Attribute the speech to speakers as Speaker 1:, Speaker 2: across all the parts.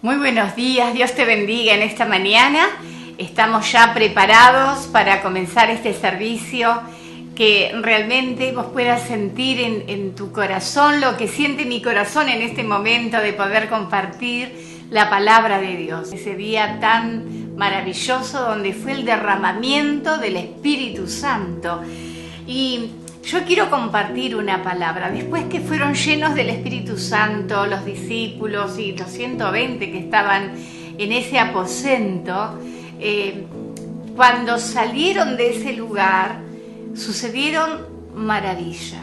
Speaker 1: Muy buenos días, Dios te bendiga en esta mañana. Estamos ya preparados para comenzar este servicio, que realmente vos puedas sentir en tu corazón lo que siente mi corazón en este momento de poder compartir la palabra de Dios. Ese día tan maravilloso donde fue el derramamiento del Espíritu Santo. Y yo quiero compartir una palabra. Después que fueron llenos del Espíritu Santo los discípulos y los 120 que estaban en ese aposento, cuando salieron de ese lugar sucedieron maravillas.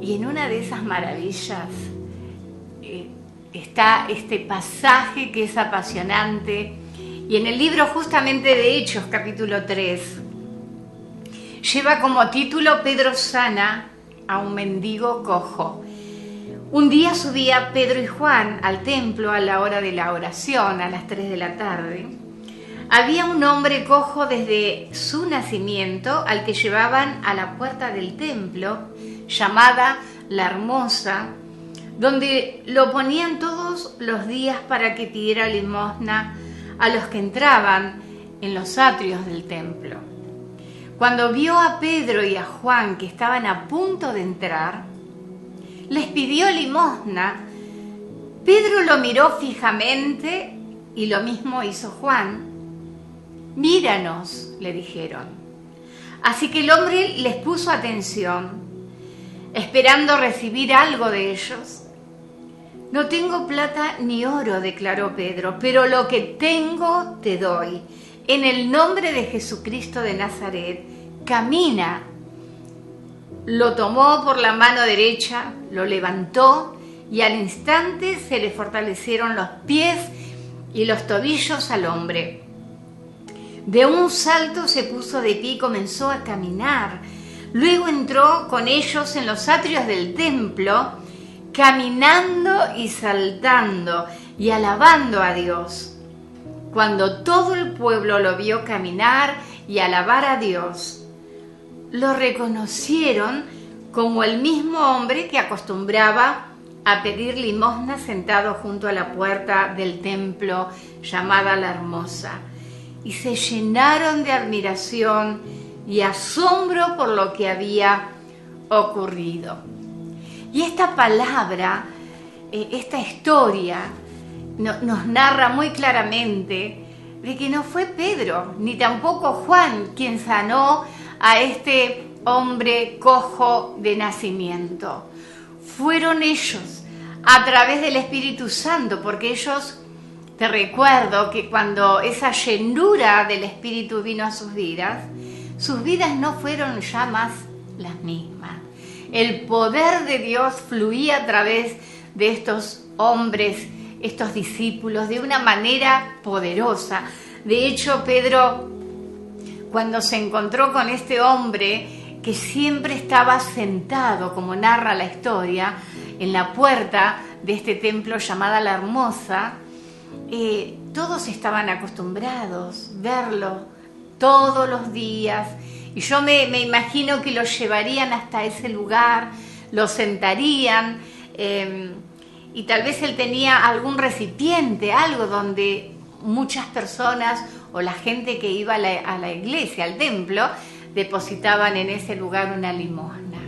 Speaker 1: Y en una de esas maravillas está este pasaje que es apasionante. Y en el libro justamente de Hechos, capítulo 3, lleva como título Pedro sana a un mendigo cojo. Un día subía Pedro y Juan al templo a la hora de la oración, a las 3 de la tarde. Había un hombre cojo desde su nacimiento al que llevaban a la puerta del templo, llamada La Hermosa, donde lo ponían todos los días para que pidiera limosna a los que entraban en los atrios del templo. Cuando vio a Pedro y a Juan que estaban a punto de entrar, les pidió limosna. Pedro lo miró fijamente y lo mismo hizo Juan. «Míranos», le dijeron. Así que el hombre les puso atención, esperando recibir algo de ellos. «No tengo plata ni oro», declaró Pedro, «pero lo que tengo te doy. En el nombre de Jesucristo de Nazaret, camina». Lo tomó por la mano derecha, lo levantó y al instante se le fortalecieron los pies y los tobillos al hombre. De un salto se puso de pie y comenzó a caminar. Luego entró con ellos en los atrios del templo, caminando y saltando y alabando a Dios. Cuando todo el pueblo lo vio caminar y alabar a Dios, lo reconocieron como el mismo hombre que acostumbraba a pedir limosna sentado junto a la puerta del templo llamada La Hermosa, y se llenaron de admiración y asombro por lo que había ocurrido. Y esta palabra, esta historia, nos narra muy claramente de que no fue Pedro ni tampoco Juan quien sanó a este hombre cojo de nacimiento. Fueron ellos, a través del Espíritu Santo, porque ellos, te recuerdo que cuando esa llenura del Espíritu vino a sus vidas no fueron ya más las mismas. El poder de Dios fluía a través de estos hombres, estos discípulos, de una manera poderosa. De hecho, Pedro, cuando se encontró con este hombre que siempre estaba sentado, como narra la historia, en la puerta de este templo llamada La Hermosa, todos estaban acostumbrados a verlo todos los días, y yo me imagino que lo llevarían hasta ese lugar, lo sentarían, y tal vez él tenía algún recipiente, algo donde muchas personas o la gente que iba a la iglesia, al templo, depositaban en ese lugar una limosna.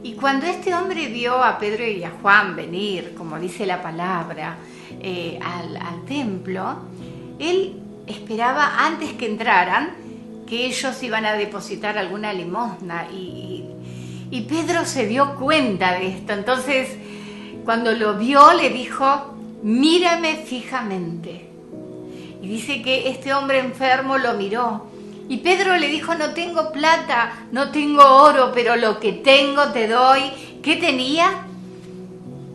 Speaker 1: Y cuando este hombre vio a Pedro y a Juan venir, como dice la palabra, al templo, él esperaba antes que entraran que ellos iban a depositar alguna limosna, y Pedro se dio cuenta de esto. Entonces, cuando lo vio, le dijo: mírame fijamente. Y dice que este hombre enfermo lo miró, y Pedro le dijo: no tengo plata, no tengo oro, pero lo que tengo te doy. ¿Qué tenía?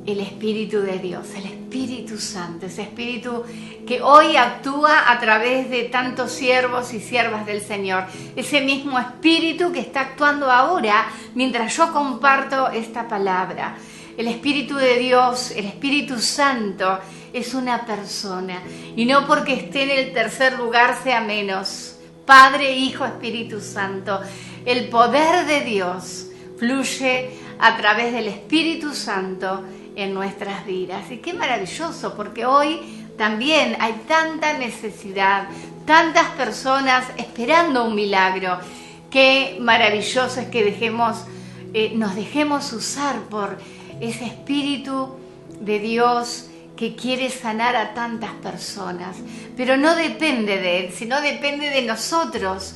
Speaker 1: El Espíritu de Dios, el Espíritu Santo, ese Espíritu que hoy actúa a través de tantos siervos y siervas del Señor. Ese mismo Espíritu que está actuando ahora mientras yo comparto esta palabra. El Espíritu de Dios, el Espíritu Santo, es una persona, y no porque esté en el tercer lugar sea menos. Padre, Hijo, Espíritu Santo, el poder de Dios fluye a través del Espíritu Santo en nuestras vidas. Y qué maravilloso, porque hoy también hay tanta necesidad, tantas personas esperando un milagro. Qué maravilloso es que nos dejemos usar por ese Espíritu de Dios que quiere sanar a tantas personas, pero no depende de Él, sino depende de nosotros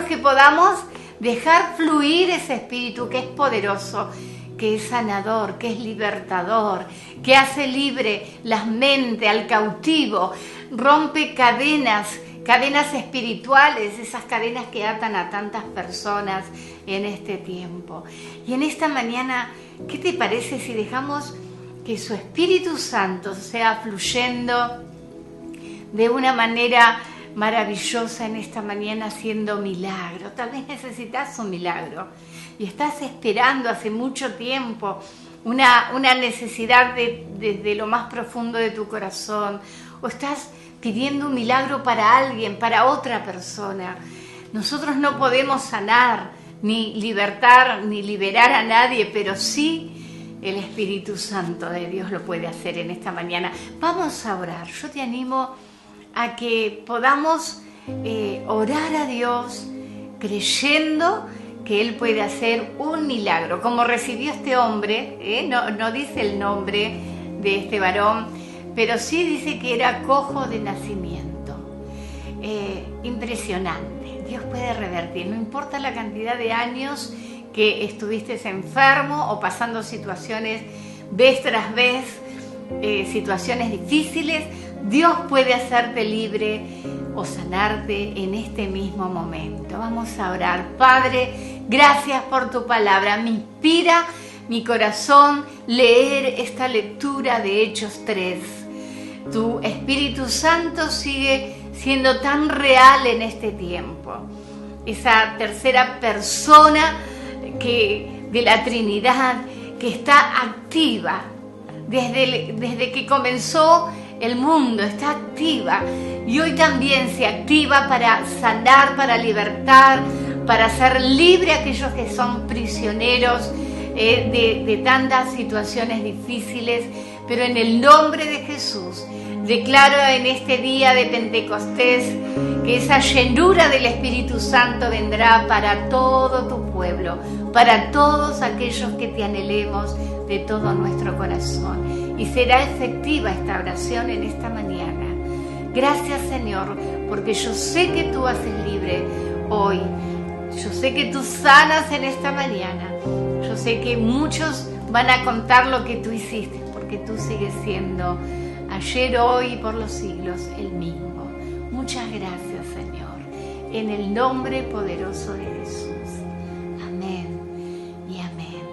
Speaker 1: que podamos dejar fluir ese Espíritu que es poderoso, que es sanador, que es libertador, que hace libre las mentes al cautivo, rompe cadenas espirituales, esas cadenas que atan a tantas personas en este tiempo. Y en esta mañana, ¿qué te parece si dejamos que su Espíritu Santo sea fluyendo de una manera maravillosa en esta mañana, haciendo milagro? Tal vez necesitas un milagro y estás esperando hace mucho tiempo una necesidad desde lo más profundo de tu corazón, o estás pidiendo un milagro para alguien, para otra persona. Nosotros no podemos sanar, ni libertar, ni liberar a nadie, pero sí el Espíritu Santo de Dios lo puede hacer en esta mañana. Vamos a orar. Yo te animo a que podamos orar a Dios creyendo que Él puede hacer un milagro, como recibió este hombre, no dice el nombre de este varón, pero sí dice que era cojo de nacimiento. Impresionante. Dios puede revertir, no importa la cantidad de años que estuviste enfermo o pasando situaciones vez tras vez, situaciones difíciles. Dios puede hacerte libre o sanarte en este mismo momento. Vamos a orar. Padre, gracias por tu palabra. Me inspira mi corazón leer esta lectura de Hechos 3. Tu Espíritu Santo sigue siendo tan real en este tiempo. Esa tercera persona de la Trinidad que está activa desde que comenzó el mundo, está activa, y hoy también se activa para sanar, para libertar, para hacer libre a aquellos que son prisioneros de tantas situaciones difíciles. Pero en el nombre de Jesús declaro en este día de Pentecostés que esa llenura del Espíritu Santo vendrá para todo tu pueblo, para todos aquellos que te anhelemos de todo nuestro corazón. Y será efectiva esta oración en esta mañana. Gracias, Señor, porque yo sé que tú haces libre hoy. Yo sé que tú sanas en esta mañana. Yo sé que muchos van a contar lo que tú hiciste, porque tú sigues siendo ayer, hoy y por los siglos el mismo. Muchas gracias, Señor, en el nombre poderoso de Jesús. Amén y amén.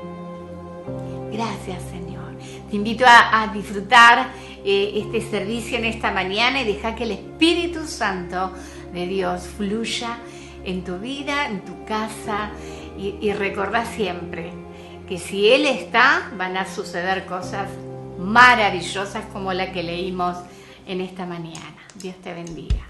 Speaker 1: Gracias, Señor. Te invito a disfrutar este servicio en esta mañana y deja que el Espíritu Santo de Dios fluya en tu vida, en tu casa, y recordá siempre que si Él está, van a suceder cosas maravillosas como la que leímos en esta mañana. Dios te bendiga.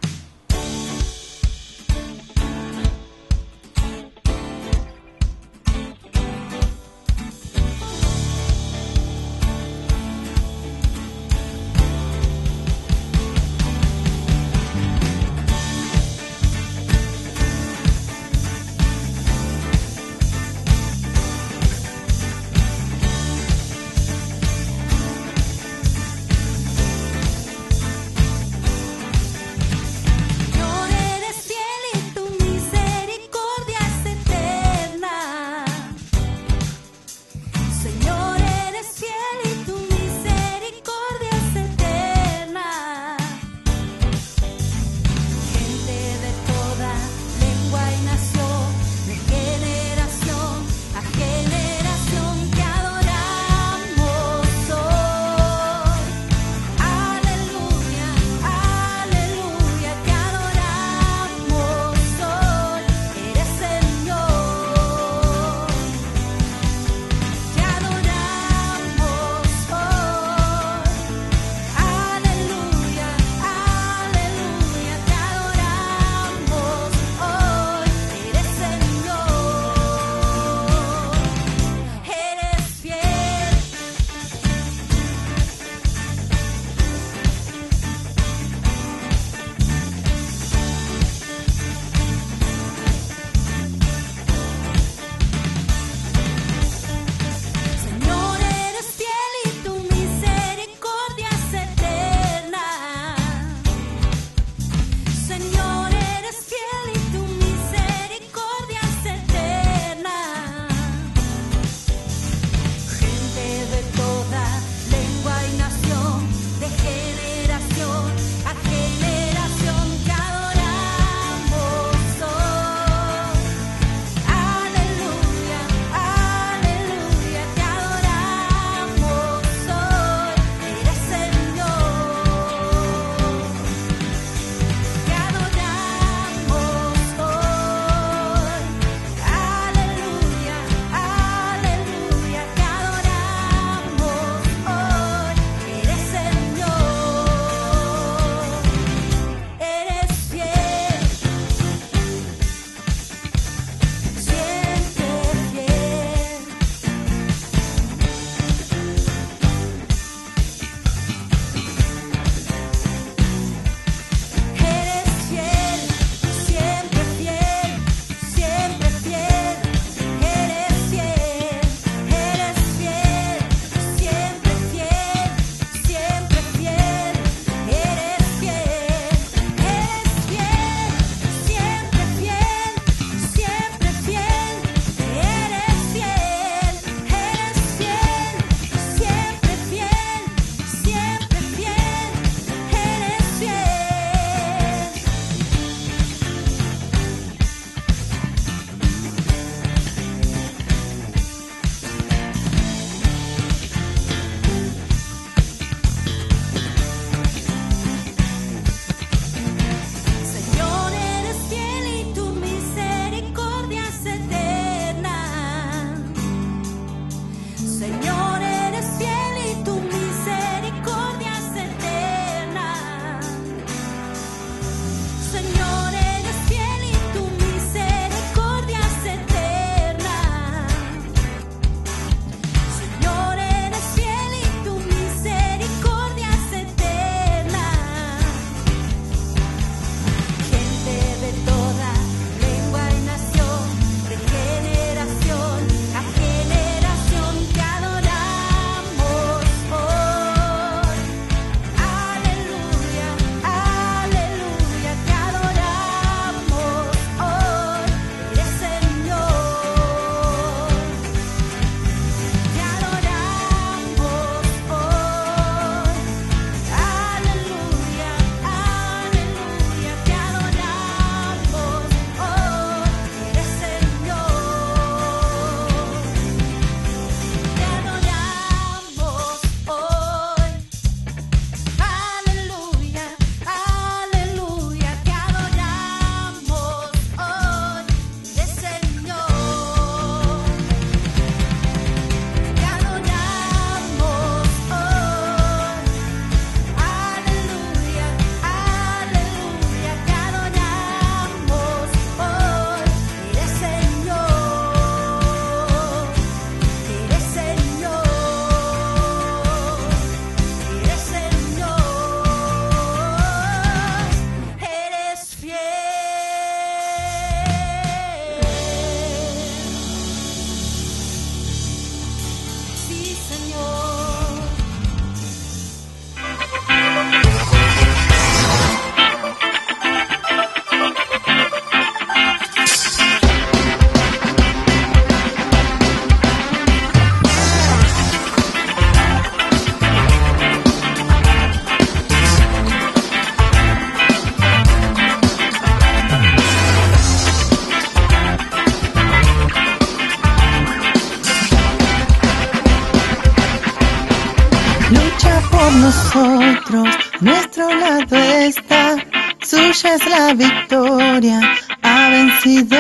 Speaker 2: por nosotros, nuestro lado está, suya es la victoria, ha vencido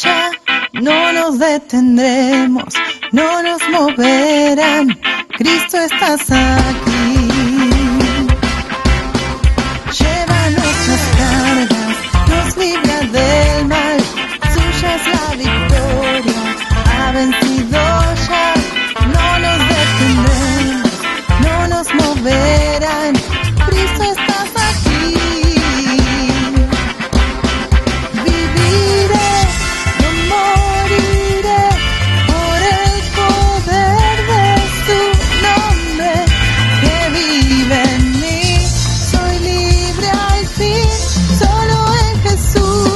Speaker 2: ya, no nos detendremos, no nos moverán, Cristo estás aquí. Lleva nuestras cargas, nos libra del mal, suya es la victoria, ha vencido ya, no nos detendremos, no nos moverán, Cristo estás aquí. Viviré, no moriré, por el poder de su nombre que vive en mí, soy libre al fin, solo en Jesús.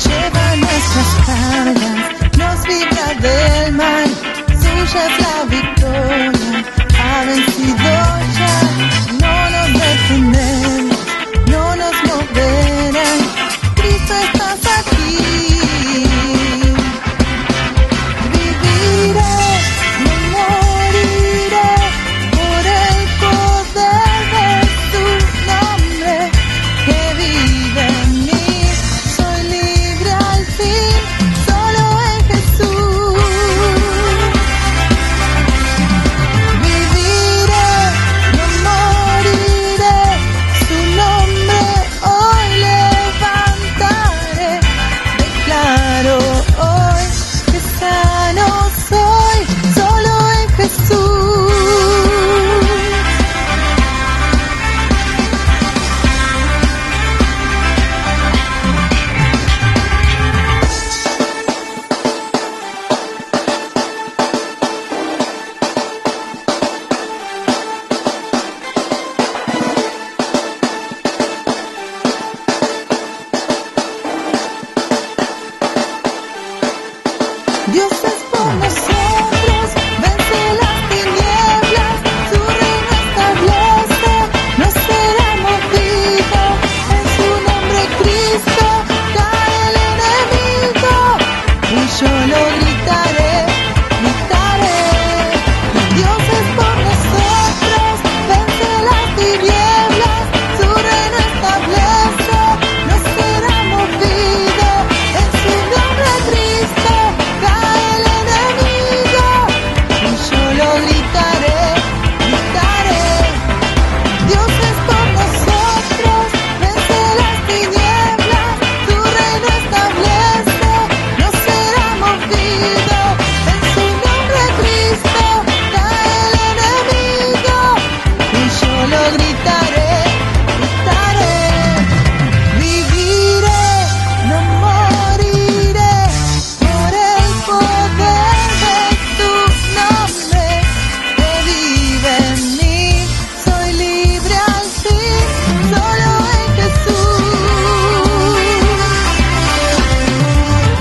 Speaker 2: Lleva nuestras cargas, nos libra del mal, suya es la victoria, ha vencido ya, no nos detendremos, no nos moverán, Cristo estás aquí. Viviré, no moriré, por el poder de su nombre que vive en mí, soy libre al fin, solo en Jesús. Viviré, no moriré, su nombre hoy levantaré, declaro hoy que sano soy, solo en Jesús. Dios es por nosotros, vence las tinieblas, su reino establece, no será movido, en su nombre Cristo cae el enemigo, y yo lo gritaré, gritaré. Dios es por nosotros, vence las tinieblas, su reino establece, no será movido, en su nombre Cristo cae el enemigo, y yo lo gritaré, gritaré. Dios es por nosotros, vence las tinieblas, su reino establece, no será movido, en su nombre Cristo cae el enemigo, y yo lo gritaré, gritaré. Viviré, no moriré, por el poder de tu nombre que vive en mí, soy libre al fin, solo en Jesús.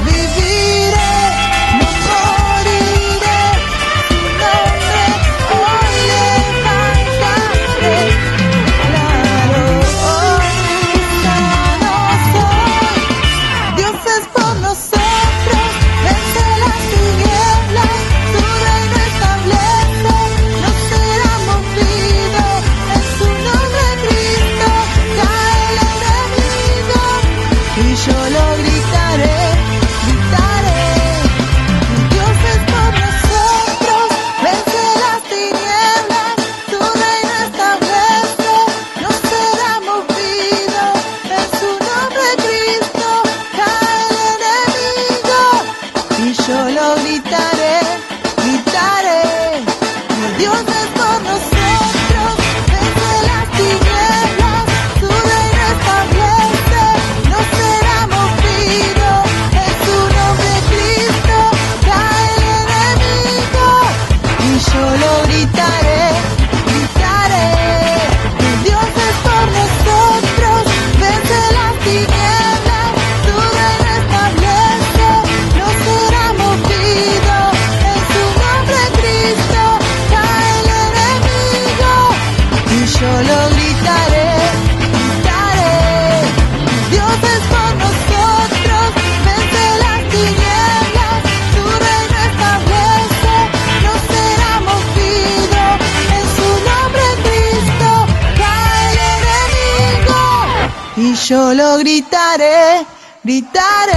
Speaker 2: Viviré, no moriré, su nombre hoy levantaré, claro hoy sano soy. Dios es por nosotros, vence las tinieblas, su reino establece, no será movido, en su nombre Cristo cae el enemigo, y yo lo gritaré, gritaré. Dios es por nosotros, vence las tinieblas, su reino establece, no será movido, en su nombre Cristo cae el enemigo, y yo lo gritaré, gritaré. Dios es por nosotros, vence las tinieblas, su reino establece, no será movido, en su nombre Cristo cae el enemigo, y yo lo gritaré, gritaré. Dios es por nosotros, vence las tinieblas, su reino establece, no será movido, en su nombre Cristo cae el enemigo. yo lo gritaré, gritaré.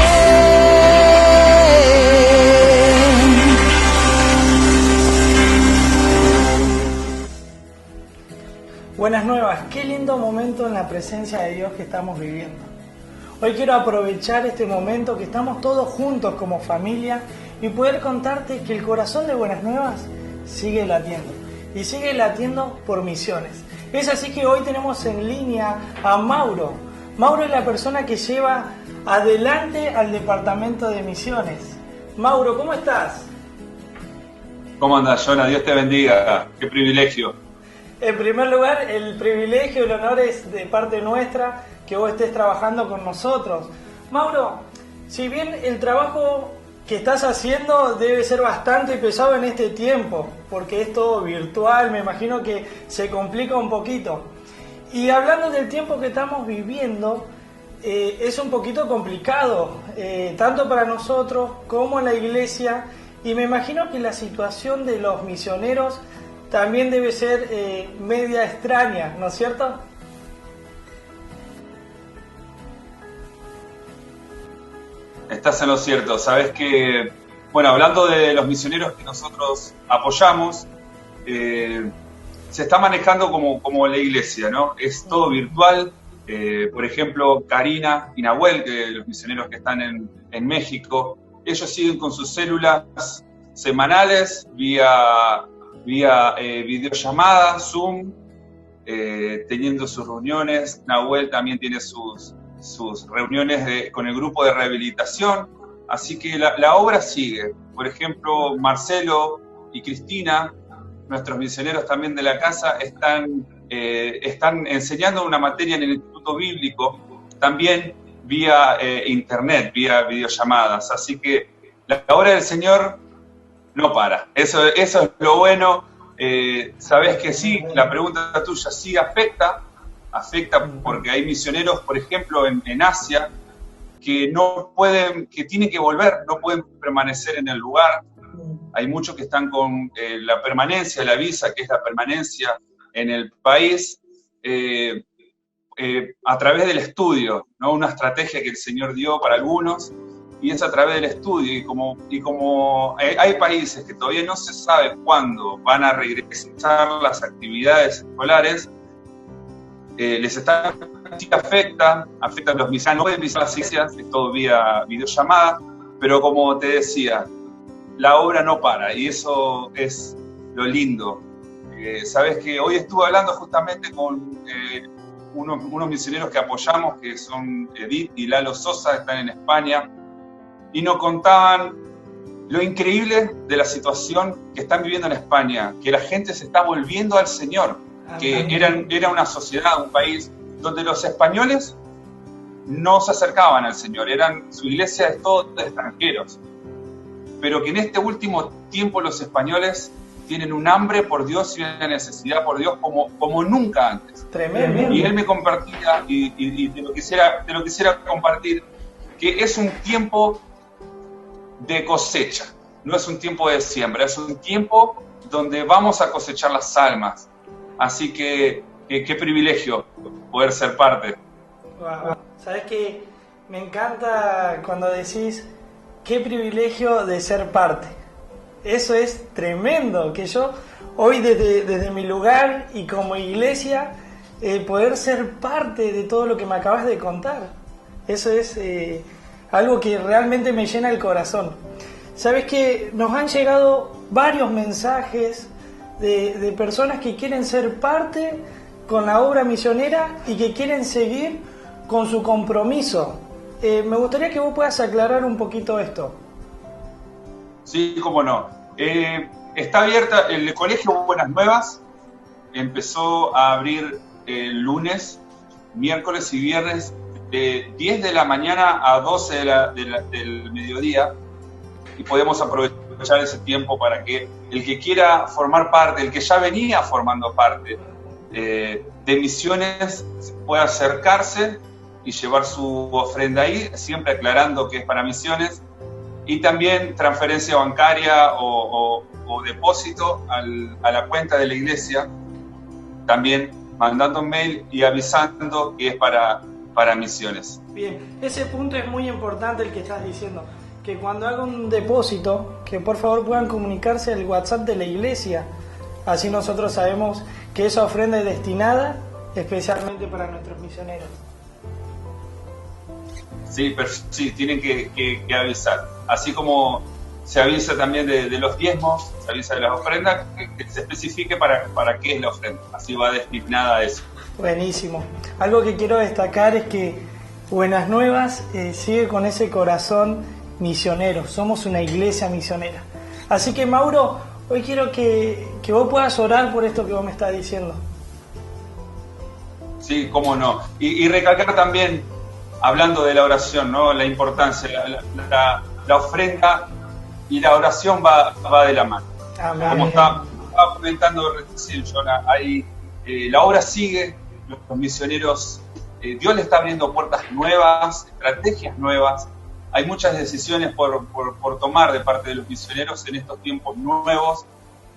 Speaker 3: Buenas nuevas, qué lindo momento en la presencia de Dios que estamos viviendo. Hoy quiero aprovechar este momento que estamos todos juntos como familia y poder contarte que el corazón de Buenas Nuevas sigue latiendo y sigue latiendo por misiones. Es así que hoy tenemos en línea a Mauro. Mauro es la persona que lleva adelante al departamento de misiones. Mauro, ¿cómo estás?
Speaker 4: ¿Cómo andas, Jonah? Dios te bendiga. Qué privilegio.
Speaker 3: En primer lugar, el privilegio, el honor es de parte nuestra que vos estés trabajando con nosotros. Mauro, si bien el trabajo que estás haciendo debe ser bastante pesado en este tiempo, porque es todo virtual, me imagino que se complica un poquito. Y hablando del tiempo que estamos viviendo, es un poquito complicado, tanto para nosotros como en la iglesia, y me imagino que la situación de los misioneros también debe ser media extraña, ¿no es cierto?
Speaker 4: Estás en lo cierto. Sabes que, bueno, hablando de los misioneros que nosotros apoyamos, se está manejando como la iglesia, ¿no? Es todo virtual. Por ejemplo, Karina y Nahuel, que los misioneros que están en México, ellos siguen con sus células semanales vía videollamada, Zoom, teniendo sus reuniones. Nahuel también tiene sus reuniones con el grupo de rehabilitación, así que la obra sigue. Por ejemplo, Marcelo y Cristina, nuestros misioneros también de la casa, están enseñando una materia en el Instituto Bíblico, también vía internet, vía videollamadas, así que la obra del Señor no para. Eso es lo bueno. Sabes que sí, la pregunta tuya sí afecta porque hay misioneros, por ejemplo, en Asia, que tienen que volver, no pueden permanecer en el lugar. Hay muchos que están con la permanencia, la visa, que es la permanencia en el país, a través del estudio, ¿no? Una estrategia que el Señor dio para algunos, y es a través del estudio, y como hay países que todavía no se sabe cuándo van a regresar las actividades escolares, afecta a los misioneros, no pueden visitar las iglesias, es todo vía videollamada, pero como te decía, la obra no para, y eso es lo lindo. Sabes que hoy estuve hablando justamente con unos misioneros que apoyamos, que son Edith y Lalo Sosa, están en España, y nos contaban lo increíble de la situación que están viviendo en España, que la gente se está volviendo al Señor, que era una sociedad, un país donde los españoles no se acercaban al Señor, su iglesia es todo de extranjeros, pero que en este último tiempo los españoles tienen un hambre por Dios y una necesidad por Dios como nunca antes.
Speaker 3: Tremendo.
Speaker 4: Y él me compartía, y te lo quisiera compartir, que es un tiempo de cosecha, no es un tiempo de siembra, es un tiempo donde vamos a cosechar las almas. Así que qué privilegio poder ser parte.
Speaker 3: Wow. Sabes que me encanta cuando decís qué privilegio de ser parte. Eso es tremendo, que yo hoy desde mi lugar y como iglesia poder ser parte de todo lo que me acabas de contar. Eso es algo que realmente me llena el corazón. Sabes que nos han llegado varios mensajes de personas que quieren ser parte con la obra misionera y que quieren seguir con su compromiso. Me gustaría que vos puedas aclarar un poquito esto.
Speaker 4: Sí, cómo no. Está abierta el Colegio Buenas Nuevas, empezó a abrir el lunes, miércoles y viernes de 10 de la mañana a 12 del mediodía, y podemos aprovechar ese tiempo para que el que quiera formar parte, el que ya venía formando parte de misiones, pueda acercarse y llevar su ofrenda ahí, siempre aclarando que es para misiones, y también transferencia bancaria o depósito a la cuenta de la iglesia, también mandando un mail y avisando que es para para misiones.
Speaker 3: Bien, ese punto es muy importante el que estás diciendo, que cuando hagan un depósito, que por favor puedan comunicarse al WhatsApp de la iglesia, así nosotros sabemos que esa ofrenda es destinada especialmente para nuestros misioneros.
Speaker 4: Sí, pero sí, tienen que avisar, así como se avisa también de los diezmos, se avisa de las ofrendas, que se especifique para qué es la ofrenda, así va destinada a eso.
Speaker 3: Buenísimo. Algo que quiero destacar es que Buenas Nuevas sigue con ese corazón misionero. Somos una iglesia misionera. Así que, Mauro, hoy quiero que vos puedas orar por esto que vos me estás diciendo.
Speaker 4: Sí, cómo no. Y recalcar también, hablando de la oración, ¿no? La importancia, la ofrenda y la oración va de la mano.
Speaker 3: Amén.
Speaker 4: Como estaba comentando recién, Jonah, la obra sigue, los misioneros, Dios le está abriendo puertas nuevas, estrategias nuevas, hay muchas decisiones por tomar de parte de los misioneros en estos tiempos nuevos,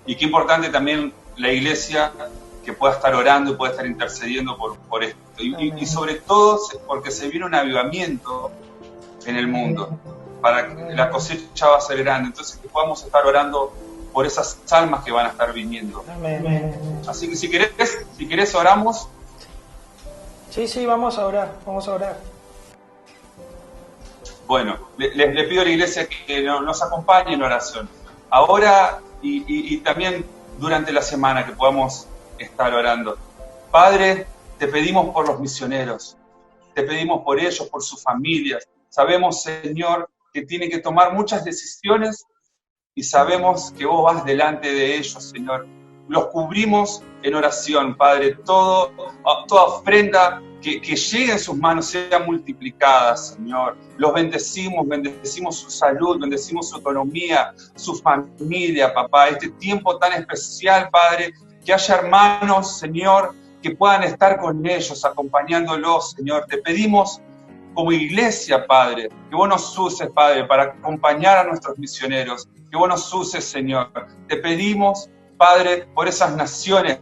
Speaker 4: y qué importante también la iglesia que pueda estar orando y pueda estar intercediendo por esto, y sobre todo porque se viene un avivamiento en el mundo, para que la cosecha va a ser grande, entonces que podamos estar orando por esas almas que van a estar viniendo.
Speaker 3: Amén.
Speaker 4: Así que si querés oramos.
Speaker 3: Sí, vamos a orar.
Speaker 4: Bueno, le pido a la iglesia que nos acompañe en oración. Ahora y también durante la semana que podamos estar orando. Padre, te pedimos por los misioneros, te pedimos por ellos, por sus familias. Sabemos, Señor, que tienen que tomar muchas decisiones y sabemos que vos vas delante de ellos, Señor. Los cubrimos en oración, Padre. Toda ofrenda que llegue en sus manos sea multiplicada, Señor. Los bendecimos su salud, bendecimos su economía, su familia, papá. Este tiempo tan especial, Padre, que haya hermanos, Señor, que puedan estar con ellos, acompañándolos, Señor. Te pedimos como iglesia, Padre, que vos nos uses, Padre, para acompañar a nuestros misioneros, que vos nos uses, Señor. Te pedimos, Padre, por esas naciones,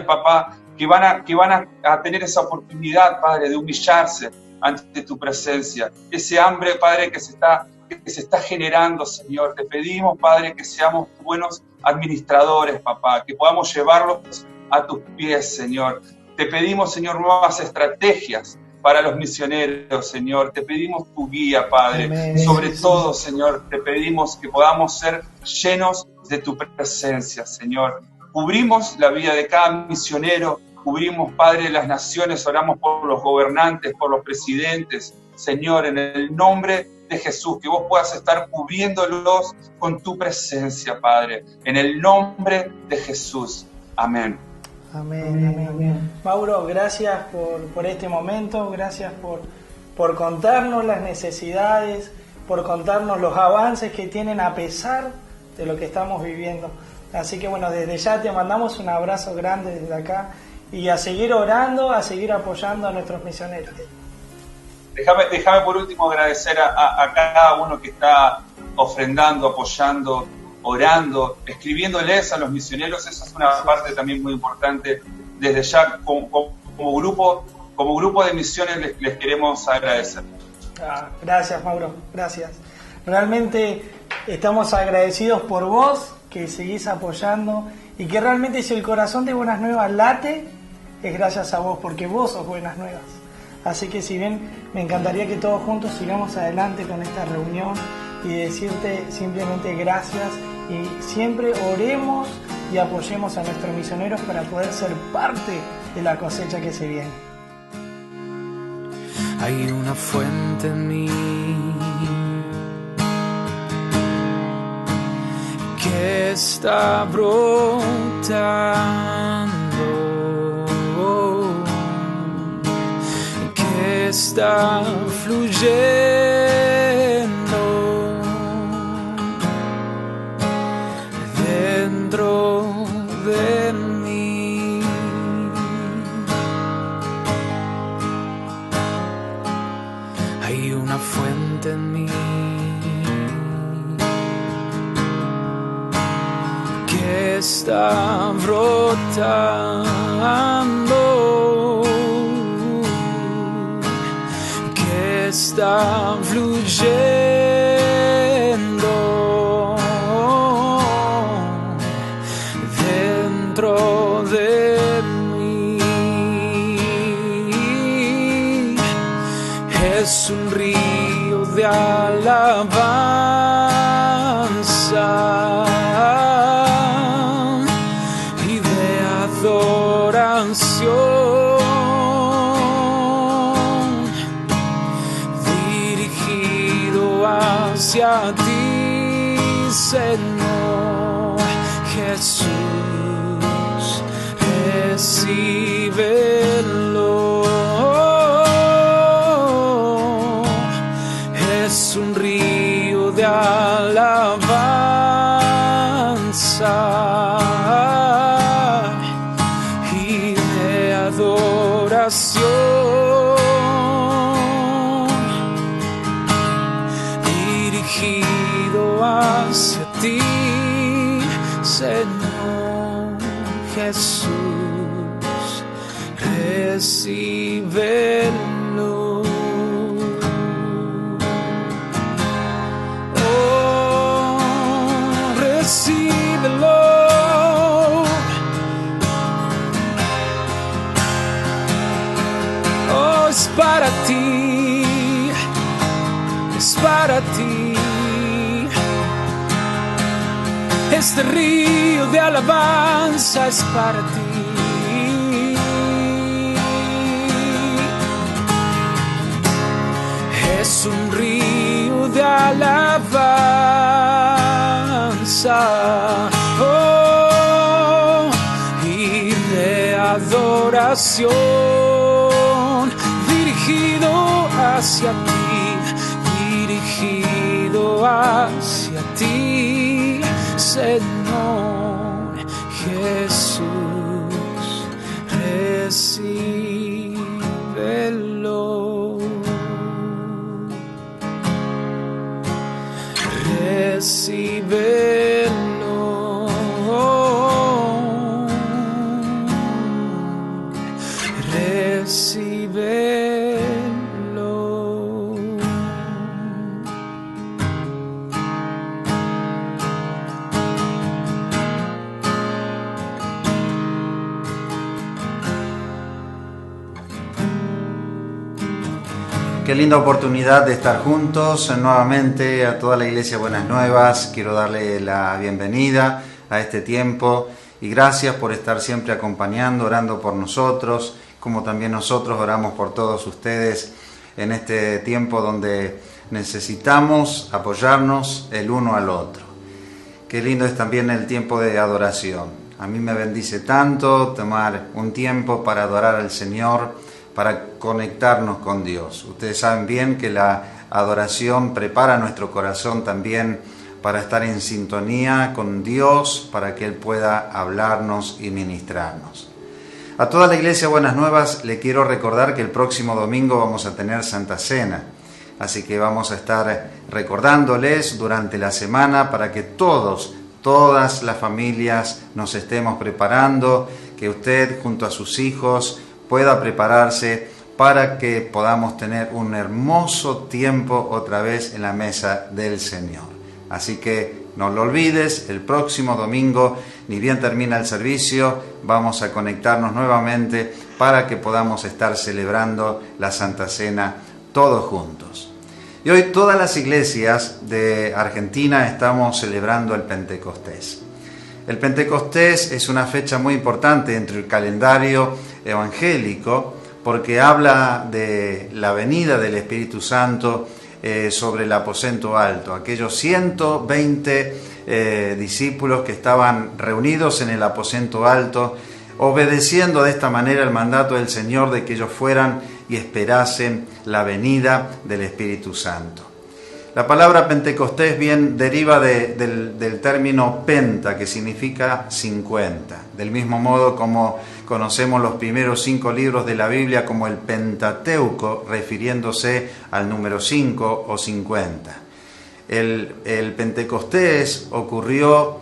Speaker 4: papá, que van a tener esa oportunidad, Padre, de humillarse ante tu presencia. Ese hambre, Padre, que se está generando, Señor. Te pedimos, Padre, que seamos buenos administradores, papá, que podamos llevarlos a tus pies, Señor. Te pedimos, Señor, nuevas estrategias para los misioneros, Señor. Te pedimos tu guía, Padre.
Speaker 3: Amén.
Speaker 4: Sobre todo, Señor, te pedimos que podamos ser llenos de tu presencia, Señor. Cubrimos la vida de cada misionero, cubrimos, Padre, las naciones, oramos por los gobernantes, por los presidentes, Señor, en el nombre de Jesús, que vos puedas estar cubriéndolos con tu presencia, Padre, en el nombre de Jesús. Amén.
Speaker 3: Amén. Mauro, gracias por este momento, gracias por contarnos las necesidades, por contarnos los avances que tienen a pesar de lo que estamos viviendo. Así que bueno, desde ya te mandamos un abrazo grande desde acá y a seguir orando, a seguir apoyando a nuestros misioneros.
Speaker 4: Déjame por último agradecer a cada uno que está ofrendando, apoyando, orando, escribiéndoles a los misioneros. Esa es una parte también muy importante. Desde ya, como grupo de misiones, les queremos agradecer.
Speaker 3: Gracias, Mauro, gracias. Realmente estamos agradecidos por vos, que seguís apoyando y que realmente si el corazón de Buenas Nuevas late, es gracias a vos, porque vos sos Buenas Nuevas. Así que si bien me encantaría que todos juntos sigamos adelante con esta reunión y decirte simplemente gracias y siempre oremos y apoyemos a nuestros misioneros para poder ser parte de la cosecha que se viene.
Speaker 5: Hay una fuente en mí que está brotando, que está fluyendo dentro de mí. Hay una fuente en mí que está brotando, está fluyendo dentro de mí. Es un río de alabanza y de adoración, dirigido hacia ti, Señor Jesús. Recíbelo. Es un río de alabanza y de adoración, dirigido hacia ti, Señor Jesús. Recíbelo. Recíbelo. Oh, es para ti, es para ti. Este río de alabanza es para ti. Es un río de alabanza, oh, y de adoración, dirigido hacia ti, dirigido hacia ti, Señor Jesús. Recíbelo. Recíbelo. Recíbelo.
Speaker 6: Qué linda oportunidad de estar juntos nuevamente. A toda la Iglesia Buenas Nuevas quiero darle la bienvenida a este tiempo y gracias por estar siempre acompañando, orando por nosotros, como también nosotros oramos por todos ustedes en este tiempo donde necesitamos apoyarnos el uno al otro. Qué lindo es también el tiempo de adoración. A mí me bendice tanto tomar un tiempo para adorar al Señor, para conectarnos con Dios. Ustedes saben bien que la adoración prepara nuestro corazón también para estar en sintonía con Dios, para que Él pueda hablarnos y ministrarnos. A toda la Iglesia Buenas Nuevas le quiero recordar que el próximo domingo vamos a tener Santa Cena. Así que vamos a estar recordándoles durante la semana para que todas las familias nos estemos preparando, que usted junto a sus hijos pueda prepararse para que podamos tener un hermoso tiempo otra vez en la mesa del Señor. Así que no lo olvides, el próximo domingo, ni bien termina el servicio, vamos a conectarnos nuevamente para que podamos estar celebrando la Santa Cena todos juntos. Y hoy todas las iglesias de Argentina estamos celebrando el Pentecostés. El Pentecostés es una fecha muy importante dentro del calendario evangélico porque habla de la venida del Espíritu Santo sobre el aposento alto. Aquellos 120 discípulos que estaban reunidos en el aposento alto, obedeciendo de esta manera el mandato del Señor de que ellos fueran y esperasen la venida del Espíritu Santo. La palabra Pentecostés bien deriva del término penta, que significa 50. Del mismo modo como conocemos los primeros 5 libros de la Biblia como el Pentateuco, refiriéndose al número 5 o 50. El Pentecostés ocurrió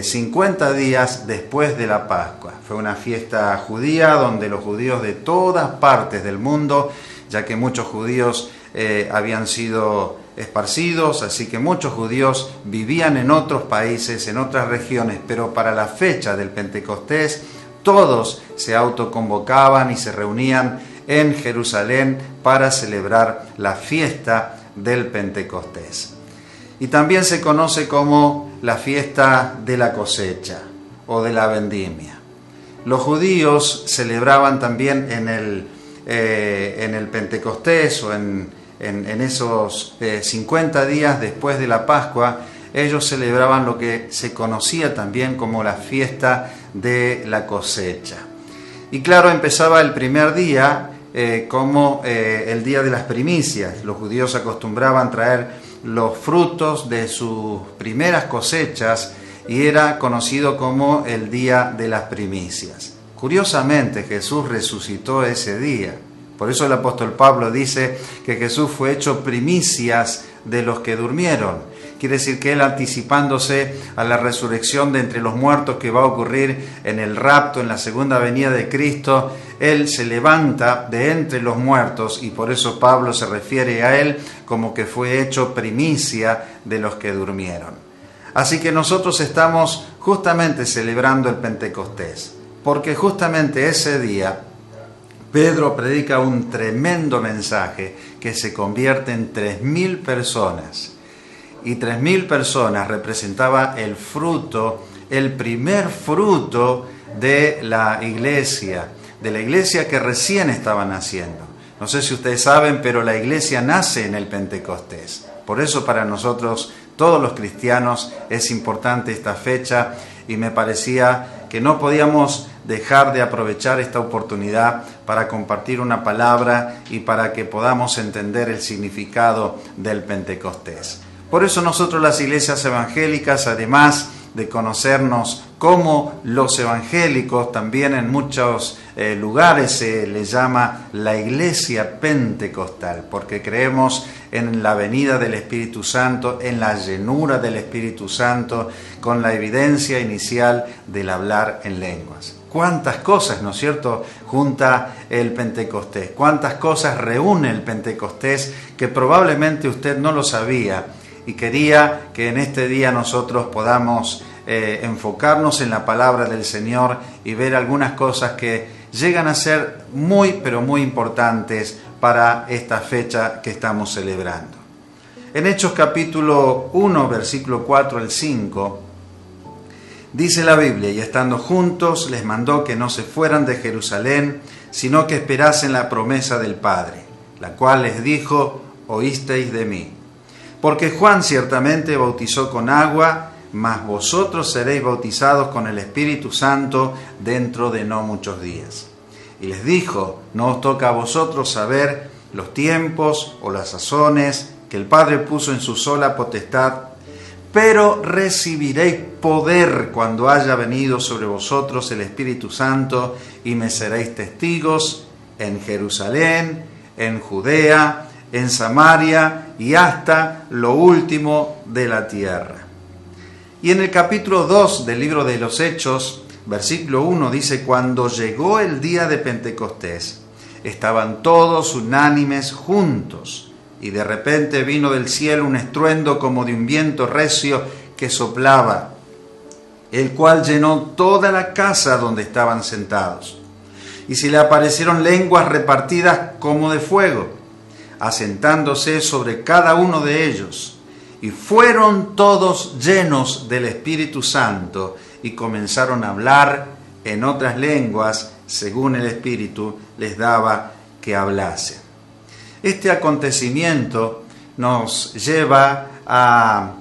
Speaker 6: 50 días después de la Pascua. Fue una fiesta judía donde los judíos de todas partes del mundo, ya que muchos judíos habían sido esparcidos, así que muchos judíos vivían en otros países, en otras regiones, pero para la fecha del Pentecostés todos se autoconvocaban y se reunían en Jerusalén para celebrar la fiesta del Pentecostés. Y también se conoce como la fiesta de la cosecha o de la vendimia. Los judíos celebraban también en el Pentecostés o en esos 50 días después de la Pascua, ellos celebraban lo que se conocía también como la fiesta de la cosecha. Y claro, empezaba el primer día como el día de las primicias. Los judíos acostumbraban traer los frutos de sus primeras cosechas y era conocido como el día de las primicias. Curiosamente, Jesús resucitó ese día. Por eso el apóstol Pablo dice que Jesús fue hecho primicias de los que durmieron. Quiere decir que él, anticipándose a la resurrección de entre los muertos que va a ocurrir en el rapto, en la segunda venida de Cristo, él se levanta de entre los muertos y por eso Pablo se refiere a él como que fue hecho primicia de los que durmieron. Así que nosotros estamos justamente celebrando el Pentecostés, porque justamente ese día Pedro predica un tremendo mensaje que se convierte en 3.000 personas. Y 3.000 personas representaba el fruto, el primer fruto de la iglesia que recién estaba naciendo. No sé si ustedes saben, pero la iglesia nace en el Pentecostés. Por eso para nosotros, todos los cristianos, es importante esta fecha y me parecía que no podíamos dejar de aprovechar esta oportunidad para compartir una palabra y para que podamos entender el significado del Pentecostés. Por eso nosotros las iglesias evangélicas, además de conocernos como los evangélicos, también en muchos lugares se le llama la iglesia pentecostal, porque creemos en la venida del Espíritu Santo, en la llenura del Espíritu Santo, con la evidencia inicial del hablar en lenguas. Cuántas cosas, ¿no es cierto?, junta el Pentecostés, cuántas cosas reúne el Pentecostés que probablemente usted no lo sabía. Y quería que en este día nosotros podamos enfocarnos en la palabra del Señor y ver algunas cosas que llegan a ser muy, pero muy importantes para esta fecha que estamos celebrando. En Hechos capítulo 1, versículo 4 al 5, dice la Biblia: y estando juntos les mandó que no se fueran de Jerusalén, sino que esperasen la promesa del Padre, la cual les dijo: oísteis de mí. Porque Juan ciertamente bautizó con agua, mas vosotros seréis bautizados con el Espíritu Santo dentro de no muchos días. Y les dijo: no os toca a vosotros saber los tiempos o las sazones que el Padre puso en su sola potestad, pero recibiréis poder cuando haya venido sobre vosotros el Espíritu Santo, y me seréis testigos en Jerusalén, en Judea, en Samaria y hasta lo último de la tierra. Y en el capítulo 2 del libro de los Hechos, versículo 1 dice: cuando llegó el día de Pentecostés, estaban todos unánimes juntos, y de repente vino del cielo un estruendo como de un viento recio que soplaba, el cual llenó toda la casa donde estaban sentados. Y se le aparecieron lenguas repartidas como de fuego, asentándose sobre cada uno de ellos, y fueron todos llenos del Espíritu Santo, y comenzaron a hablar en otras lenguas, según el Espíritu les daba que hablasen. Este acontecimiento nos lleva a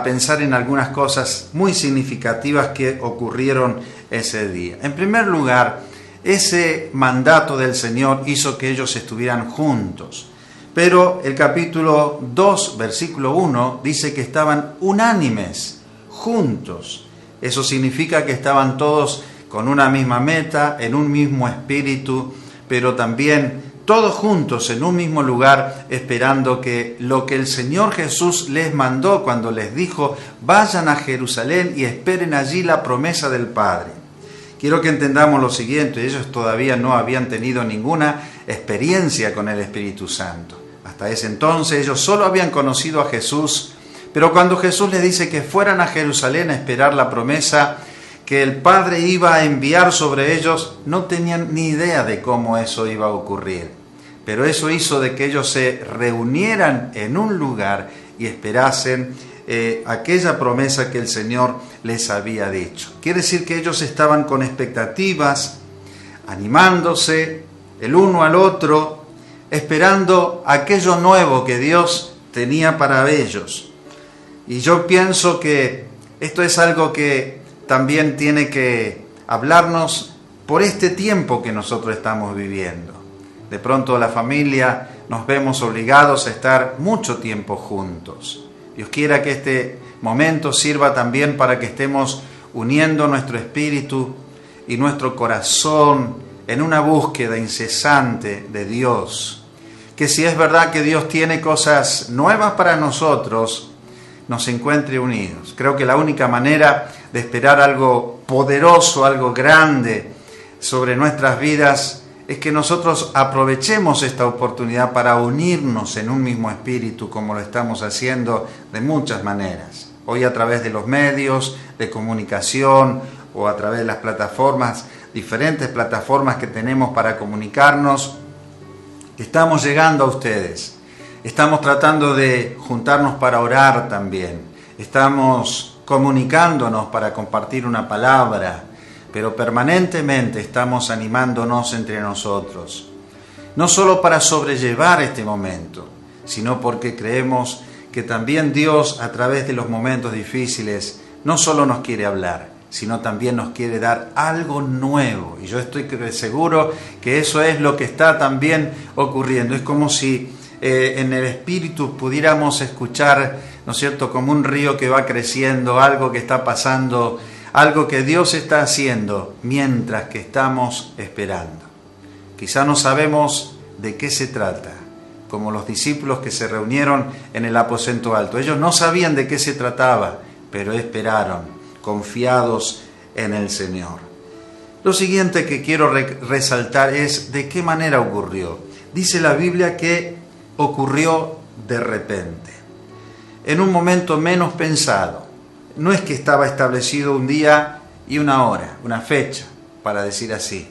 Speaker 6: pensar en algunas cosas muy significativas que ocurrieron ese día. En primer lugar, ese mandato del Señor hizo que ellos estuvieran juntos. Pero el capítulo 2, versículo 1, dice que estaban unánimes, juntos. Eso significa que estaban todos con una misma meta, en un mismo espíritu, pero también todos juntos en un mismo lugar, esperando que lo que el Señor Jesús les mandó cuando les dijo: vayan a Jerusalén y esperen allí la promesa del Padre. Quiero que entendamos lo siguiente: ellos todavía no habían tenido ninguna experiencia con el Espíritu Santo. Hasta ese entonces ellos solo habían conocido a Jesús, pero cuando Jesús les dice que fueran a Jerusalén a esperar la promesa que el Padre iba a enviar sobre ellos, no tenían ni idea de cómo eso iba a ocurrir. Pero eso hizo de que ellos se reunieran en un lugar y esperasen aquella promesa que el Señor les había dicho. Quiere decir que ellos estaban con expectativas, animándose el uno al otro, esperando aquello nuevo que Dios tenía para ellos. Y yo pienso que esto es algo que también tiene que hablarnos por este tiempo que nosotros estamos viviendo. De pronto la familia nos vemos obligados a estar mucho tiempo juntos. Dios quiera que este momento sirva también para que estemos uniendo nuestro espíritu y nuestro corazón en una búsqueda incesante de Dios. Que si es verdad que Dios tiene cosas nuevas para nosotros, nos encuentre unidos. Creo que la única manera de esperar algo poderoso, algo grande sobre nuestras vidas, es que nosotros aprovechemos esta oportunidad para unirnos en un mismo espíritu, como lo estamos haciendo de muchas maneras. Hoy a través de los medios de comunicación o a través de las plataformas, diferentes plataformas que tenemos para comunicarnos, estamos llegando a ustedes. Estamos tratando de juntarnos para orar también. Estamos comunicándonos para compartir una palabra, pero permanentemente estamos animándonos entre nosotros. No solo para sobrellevar este momento, sino porque creemos que también Dios, a través de los momentos difíciles, no solo nos quiere hablar, sino también nos quiere dar algo nuevo. Y yo estoy seguro que eso es lo que está también ocurriendo. Es como si en el espíritu pudiéramos escuchar, ¿no es cierto?, como un río que va creciendo, algo que está pasando, algo que Dios está haciendo mientras que estamos esperando. Quizá no sabemos de qué se trata, como los discípulos que se reunieron en el aposento alto. Ellos no sabían de qué se trataba, pero esperaron, confiados en el Señor. Lo siguiente que quiero resaltar es de qué manera ocurrió. Dice la Biblia que ocurrió de repente, en un momento menos pensado. No es que estaba establecido un día y una hora, una fecha, para decir así,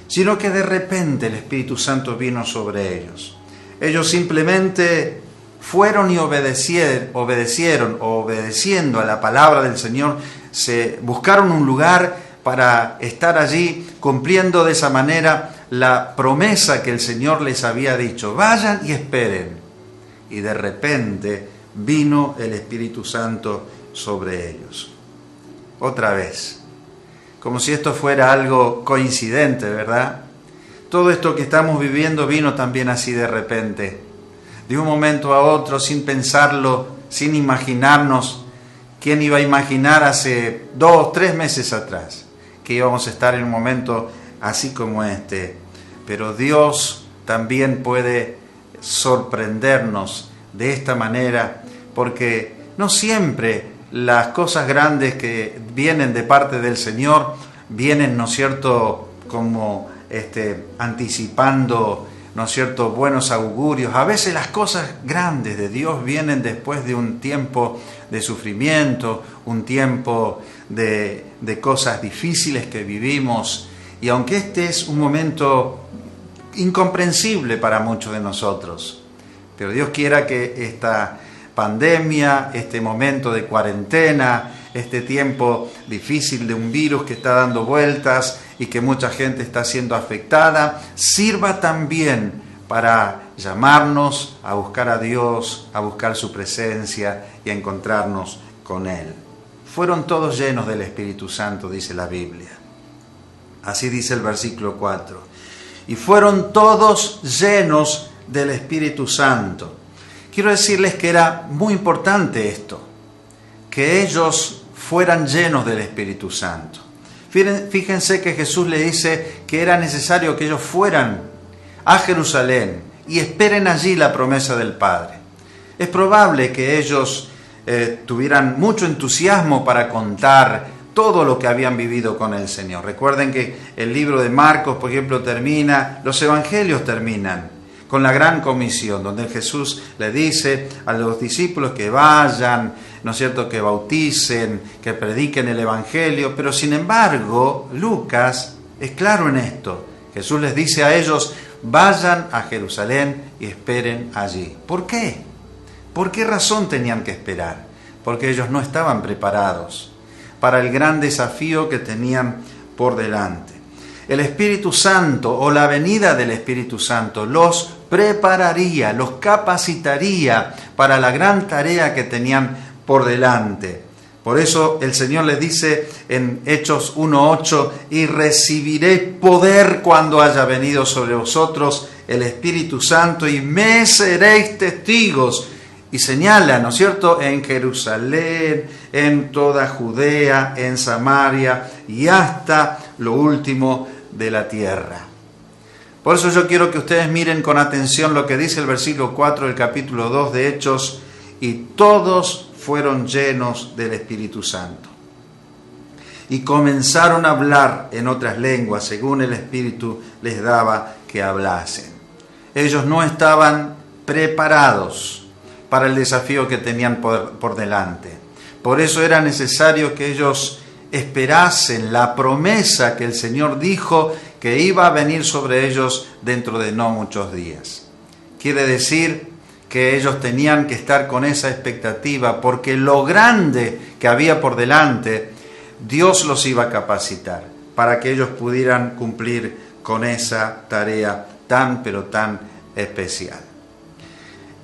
Speaker 6: sino que de repente el Espíritu Santo vino sobre ellos. Ellos simplemente fueron y obedeciendo a la palabra del Señor, se buscaron un lugar para estar allí, cumpliendo de esa manera la promesa que el Señor les había dicho: vayan y esperen. Y de repente vino el Espíritu Santo sobre ellos. Otra vez, como si esto fuera algo coincidente, ¿verdad? Todo esto que estamos viviendo vino también así de repente, de un momento a otro, sin pensarlo, sin imaginarnos. ¿Quién iba a imaginar hace 2, 3 meses atrás que íbamos a estar en un momento así como este? Pero Dios también puede sorprendernos de esta manera, porque no siempre las cosas grandes que vienen de parte del Señor vienen, ¿no es cierto?, como anticipando, ¿no es cierto?, buenos augurios. A veces las cosas grandes de Dios vienen después de un tiempo de sufrimiento, un tiempo de cosas difíciles que vivimos. Y aunque este es un momento incomprensible para muchos de nosotros, pero Dios quiera que esta pandemia, este momento de cuarentena, este tiempo difícil de un virus que está dando vueltas y que mucha gente está siendo afectada, sirva también para llamarnos a buscar a Dios, a buscar su presencia y a encontrarnos con Él. Fueron todos llenos del Espíritu Santo, dice la Biblia. Así dice el versículo 4. Y fueron todos llenos del Espíritu Santo. Quiero decirles que era muy importante esto, que ellos fueran llenos del Espíritu Santo. Fíjense que Jesús le dice que era necesario que ellos fueran a Jerusalén y esperen allí la promesa del Padre. Es probable que ellos tuvieran mucho entusiasmo para contar todo lo que habían vivido con el Señor. Recuerden que el libro de Marcos, por ejemplo, los evangelios terminan con la gran comisión, donde Jesús le dice a los discípulos que vayan, ¿no es cierto?, que bauticen, que prediquen el Evangelio, pero sin embargo, Lucas es claro en esto. Jesús les dice a ellos, vayan a Jerusalén y esperen allí. ¿Por qué? ¿Por qué razón tenían que esperar? Porque ellos no estaban preparados para el gran desafío que tenían por delante. El Espíritu Santo o la venida del Espíritu Santo los prepararía, los capacitaría para la gran tarea que tenían por delante. Por eso el Señor les dice en Hechos 1:8, y recibiréis poder cuando haya venido sobre vosotros el Espíritu Santo y me seréis testigos. Y señala, ¿no es cierto?, en Jerusalén, en toda Judea, en Samaria y hasta lo último de la tierra. Por eso yo quiero que ustedes miren con atención lo que dice el versículo 4 del capítulo 2 de Hechos, y todos fueron llenos del Espíritu Santo. Y comenzaron a hablar en otras lenguas, según el Espíritu les daba que hablasen. Ellos no estaban preparados para el desafío que tenían por delante. Por eso era necesario que ellos esperasen la promesa que el Señor dijo que iba a venir sobre ellos dentro de no muchos días. Quiere decir que ellos tenían que estar con esa expectativa, porque lo grande que había por delante, Dios los iba a capacitar para que ellos pudieran cumplir con esa tarea tan, pero tan especial.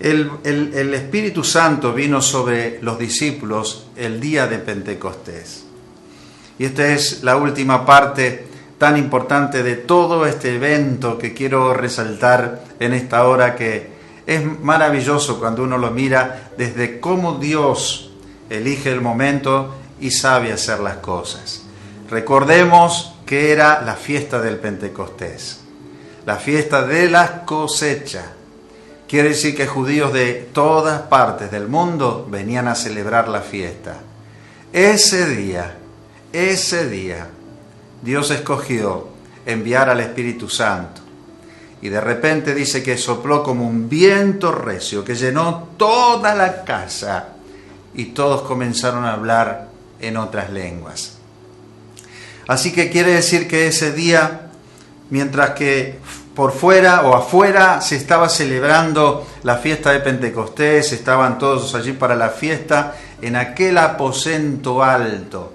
Speaker 6: El Espíritu Santo vino sobre los discípulos el día de Pentecostés. Y esta es la última parte tan importante de todo este evento que quiero resaltar en esta hora, que es maravilloso cuando uno lo mira desde cómo Dios elige el momento y sabe hacer las cosas. Recordemos que era la fiesta del Pentecostés, la fiesta de la cosecha. Quiere decir que judíos de todas partes del mundo venían a celebrar la fiesta. Ese día, Dios escogió enviar al Espíritu Santo. Y de repente dice que sopló como un viento recio que llenó toda la casa y todos comenzaron a hablar en otras lenguas. Así que quiere decir que ese día, mientras que por fuera o afuera se estaba celebrando la fiesta de Pentecostés, estaban todos allí para la fiesta, en aquel aposento alto,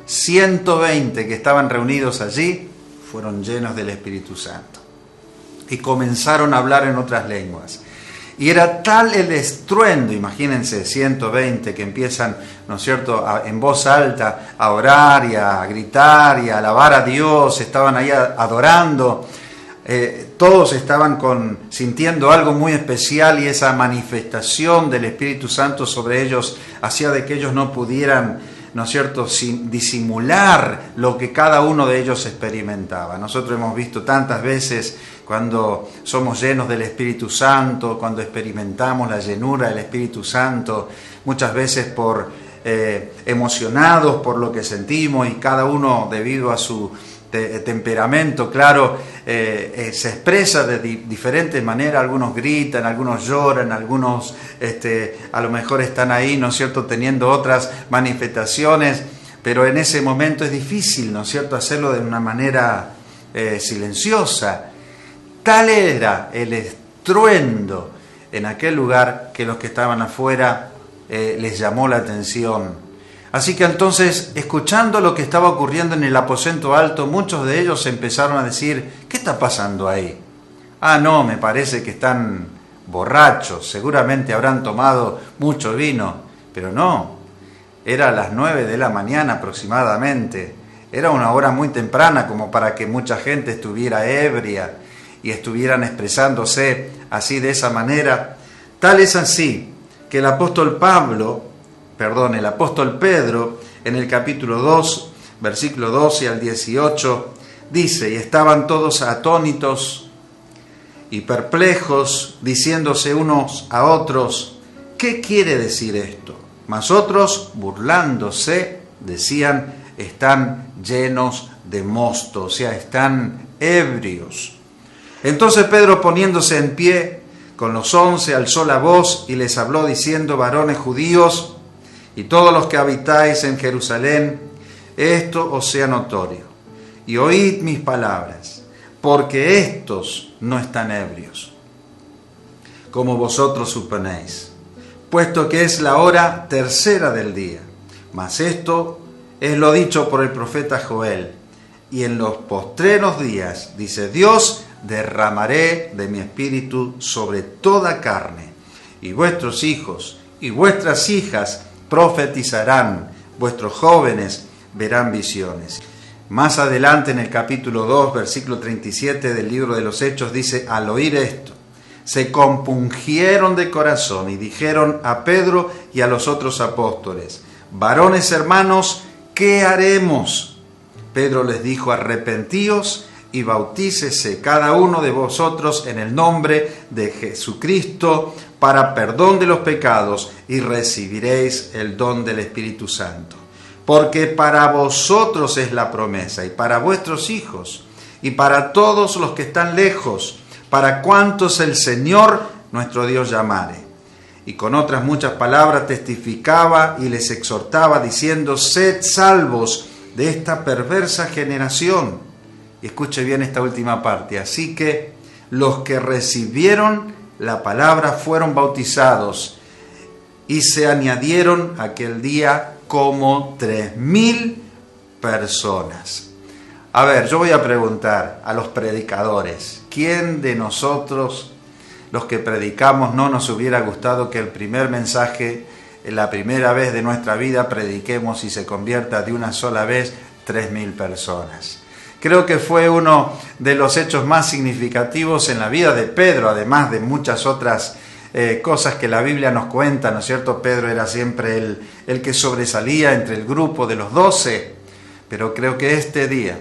Speaker 6: 120 que estaban reunidos allí, fueron llenos del Espíritu Santo. Y comenzaron a hablar en otras lenguas. Y era tal el estruendo, imagínense, 120 que empiezan, ¿no es cierto?, en voz alta a orar y a gritar y a alabar a Dios, estaban ahí adorando. Todos estaban sintiendo algo muy especial, y esa manifestación del Espíritu Santo sobre ellos hacía de que ellos no pudieran, ¿no es cierto?, disimular lo que cada uno de ellos experimentaba. Nosotros hemos visto tantas veces cuando somos llenos del Espíritu Santo, cuando experimentamos la llenura del Espíritu Santo, muchas veces emocionados por lo que sentimos, y cada uno debido a su temperamento, claro, se expresa de diferentes maneras. Algunos gritan, algunos lloran, algunos a lo mejor están ahí, ¿no es cierto?, teniendo otras manifestaciones, pero en ese momento es difícil, ¿no es cierto?, hacerlo de una manera silenciosa. Tal era el estruendo en aquel lugar que los que estaban afuera les llamó la atención. Así que entonces, escuchando lo que estaba ocurriendo en el aposento alto, muchos de ellos empezaron a decir: ¿qué está pasando ahí? No, me parece que están borrachos, seguramente habrán tomado mucho vino. Pero no, era a las 9 de la mañana aproximadamente. Era una hora muy temprana como para que mucha gente estuviera ebria y estuvieran expresándose así, de esa manera. Tal es así que el apóstol Pedro, en el capítulo 2, versículo 12 al 18, dice: y estaban todos atónitos y perplejos, diciéndose unos a otros: ¿qué quiere decir esto? Mas otros, burlándose, decían: están llenos de mosto, o sea, están ebrios. Entonces Pedro, poniéndose en pie con los 11, alzó la voz y les habló diciendo: varones judíos y todos los que habitáis en Jerusalén, esto os sea notorio, y oíd mis palabras, porque estos no están ebrios, como vosotros suponéis, puesto que es la hora tercera del día. Mas esto es lo dicho por el profeta Joel: y en los postreros días, dice Dios, derramaré de mi espíritu sobre toda carne, y vuestros hijos y vuestras hijas profetizarán, vuestros jóvenes verán visiones. Más adelante en el capítulo 2, versículo 37 del libro de los Hechos, dice: al oír esto, se compungieron de corazón y dijeron a Pedro y a los otros apóstoles: varones hermanos, ¿qué haremos? Pedro les dijo: arrepentíos y bautícese cada uno de vosotros en el nombre de Jesucristo para perdón de los pecados, y recibiréis el don del Espíritu Santo. Porque para vosotros es la promesa, y para vuestros hijos, y para todos los que están lejos, para cuantos el Señor nuestro Dios llamare. Y con otras muchas palabras testificaba y les exhortaba, diciendo: sed salvos de esta perversa generación. Y escuche bien esta última parte: así que los que recibieron la palabra fueron bautizados, y se añadieron aquel día como 3,000 personas. A ver, yo voy a preguntar a los predicadores: ¿quién de nosotros, los que predicamos, no nos hubiera gustado que el primer mensaje, la primera vez de nuestra vida, prediquemos y se convierta de una sola vez 3,000 personas? Creo que fue uno de los hechos más significativos en la vida de Pedro, además de muchas otras cosas que la Biblia nos cuenta, ¿no es cierto? Pedro era siempre el que sobresalía entre el grupo de los 12, pero creo que este día,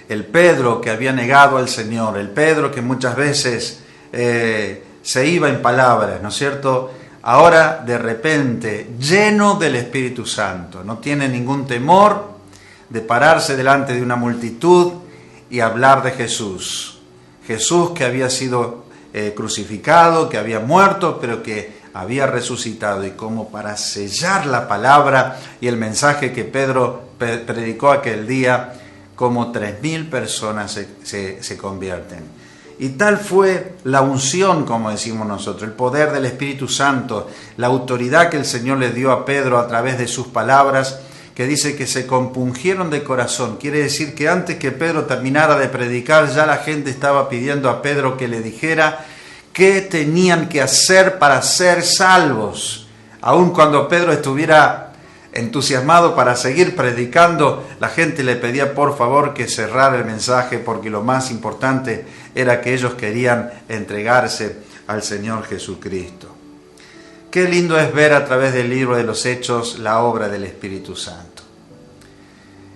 Speaker 6: el Pedro que había negado al Señor, el Pedro que muchas veces se iba en palabras, ¿no es cierto?, ahora de repente, lleno del Espíritu Santo, no tiene ningún temor de pararse delante de una multitud y hablar de Jesús. Jesús que había sido crucificado, que había muerto, pero que había resucitado. Y como para sellar la palabra y el mensaje que Pedro predicó aquel día, como 3,000 personas se convierten. Y tal fue la unción, como decimos nosotros, el poder del Espíritu Santo, la autoridad que el Señor le dio a Pedro a través de sus palabras, que dice que se compungieron de corazón. Quiere decir que antes que Pedro terminara de predicar, ya la gente estaba pidiendo a Pedro que le dijera qué tenían que hacer para ser salvos. Aun cuando Pedro estuviera entusiasmado para seguir predicando, la gente le pedía por favor que cerrara el mensaje, porque lo más importante era que ellos querían entregarse al Señor Jesucristo. Qué lindo es ver a través del libro de los Hechos la obra del Espíritu Santo.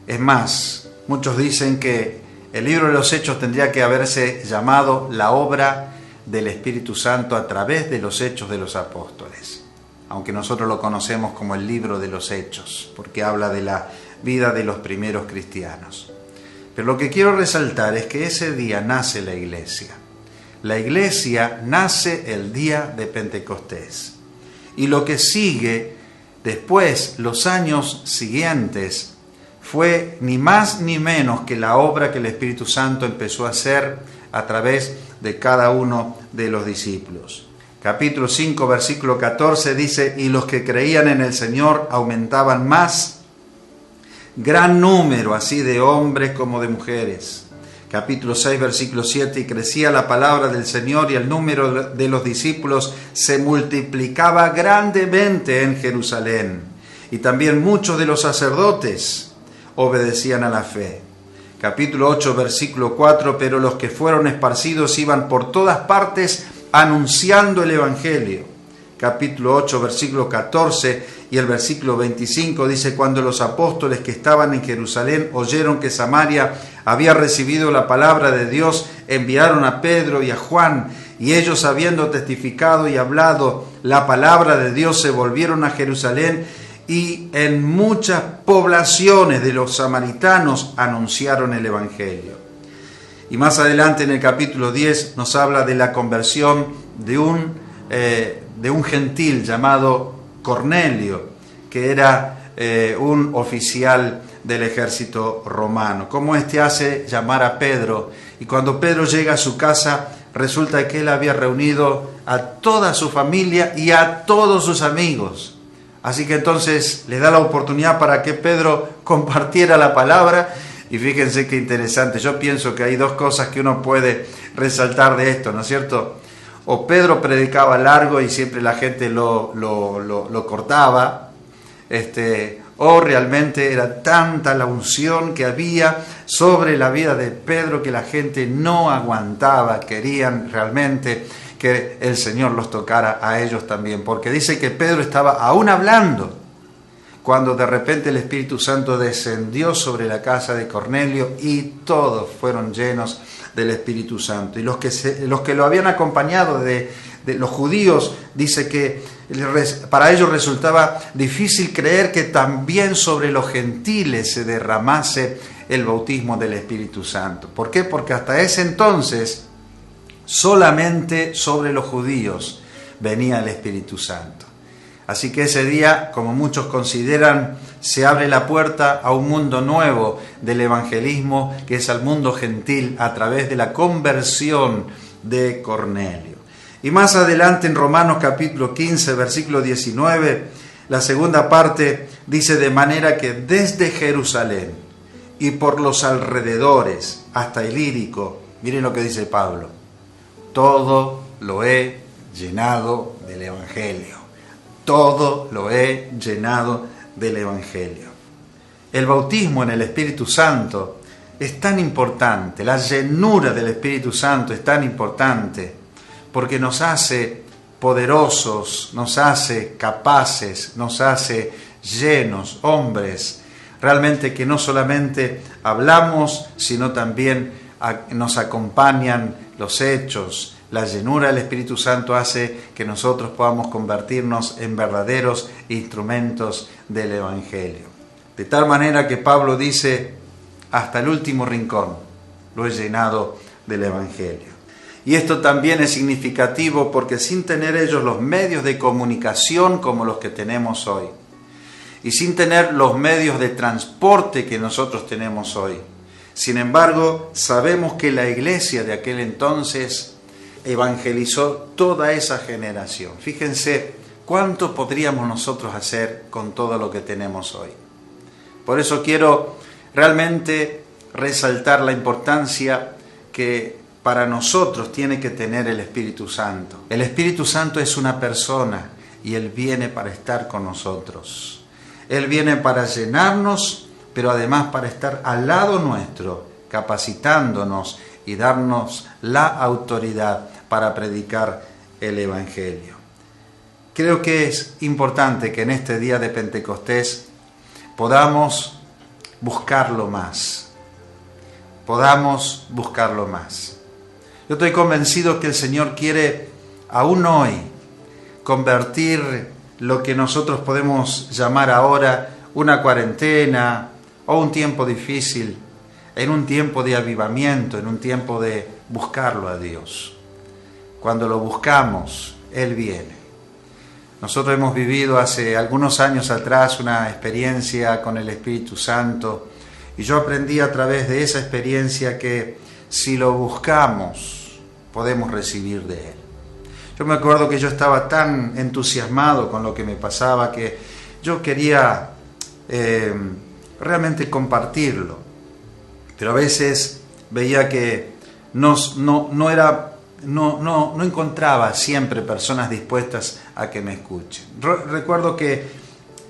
Speaker 6: Es más, muchos dicen que el libro de los Hechos tendría que haberse llamado la obra del Espíritu Santo a través de los Hechos de los Apóstoles, aunque nosotros lo conocemos como el libro de los Hechos, porque habla de la vida de los primeros cristianos. Pero lo que quiero resaltar es que ese día nace la iglesia. La iglesia nace el día de Pentecostés. Y lo que sigue después, los años siguientes, fue ni más ni menos que la obra que el Espíritu Santo empezó a hacer a través de cada uno de los discípulos. Capítulo 5, versículo 14 dice: y los que creían en el Señor aumentaban más, gran número así de hombres como de mujeres. Capítulo 6, versículo 7, y crecía la palabra del Señor y el número de los discípulos se multiplicaba grandemente en Jerusalén. Y también muchos de los sacerdotes obedecían a la fe. Capítulo 8, versículo 4, pero los que fueron esparcidos iban por todas partes anunciando el Evangelio. Capítulo 8, versículo 14 y el versículo 25 dice: cuando los apóstoles que estaban en Jerusalén oyeron que Samaria había recibido la palabra de Dios, enviaron a Pedro y a Juan, y ellos, habiendo testificado y hablado la palabra de Dios, se volvieron a Jerusalén, y en muchas poblaciones de los samaritanos anunciaron el Evangelio. Y más adelante en el capítulo 10 nos habla de la conversión de un gentil llamado Cornelio, que era un oficial del ejército romano. Cómo éste hace llamar a Pedro, y cuando Pedro llega a su casa, resulta que él había reunido a toda su familia y a todos sus amigos. Así que entonces le da la oportunidad para que Pedro compartiera la palabra. Y fíjense qué interesante, yo pienso que hay dos cosas que uno puede resaltar de esto, ¿no es cierto? O Pedro predicaba largo y siempre la gente lo cortaba, o realmente era tanta la unción que había sobre la vida de Pedro que la gente no aguantaba, querían realmente que el Señor los tocara a ellos también, porque dice que Pedro estaba aún hablando cuando de repente el Espíritu Santo descendió sobre la casa de Cornelio y todos fueron llenos del Espíritu Santo. Y los que lo habían acompañado de los judíos, dice que para ellos resultaba difícil creer que también sobre los gentiles se derramase el bautismo del Espíritu Santo. ¿Por qué? Porque hasta ese entonces solamente sobre los judíos venía el Espíritu Santo. Así que ese día, como muchos consideran, se abre la puerta a un mundo nuevo del evangelismo, que es al mundo gentil, a través de la conversión de Cornelio. Y más adelante en Romanos capítulo 15, versículo 19, la segunda parte dice: de manera que desde Jerusalén y por los alrededores hasta Ilírico, miren lo que dice Pablo, todo lo he llenado del Evangelio. Todo lo he llenado del Evangelio. El bautismo en el Espíritu Santo es tan importante, la llenura del Espíritu Santo es tan importante, porque nos hace poderosos, nos hace capaces, nos hace llenos, hombres, realmente que no solamente hablamos, sino también nos acompañan los hechos. La llenura del Espíritu Santo hace que nosotros podamos convertirnos en verdaderos instrumentos del Evangelio. De tal manera que Pablo dice, hasta el último rincón lo he llenado del Evangelio. Y esto también es significativo porque sin tener ellos los medios de comunicación como los que tenemos hoy, y sin tener los medios de transporte que nosotros tenemos hoy, sin embargo, sabemos que la iglesia de aquel entonces evangelizó toda esa generación. Fíjense cuánto podríamos nosotros hacer con todo lo que tenemos hoy. Por eso quiero realmente resaltar la importancia que para nosotros tiene que tener el Espíritu Santo. El Espíritu Santo es una persona y Él viene para estar con nosotros. Él viene para llenarnos, pero además para estar al lado nuestro, capacitándonos y darnos la autoridad para predicar el Evangelio. Creo que es importante que en este día de Pentecostés podamos buscarlo más. Podamos buscarlo más. Yo estoy convencido que el Señor quiere aún hoy convertir lo que nosotros podemos llamar ahora una cuarentena o un tiempo difícil en un tiempo de avivamiento, en un tiempo de buscarlo a Dios. Cuando lo buscamos, Él viene. Nosotros hemos vivido hace algunos años atrás una experiencia con el Espíritu Santo y yo aprendí a través de esa experiencia que si lo buscamos, podemos recibir de Él. Yo me acuerdo que yo estaba tan entusiasmado con lo que me pasaba que yo quería realmente compartirlo, pero a veces veía que no encontraba siempre personas dispuestas a que me escuchen. Recuerdo que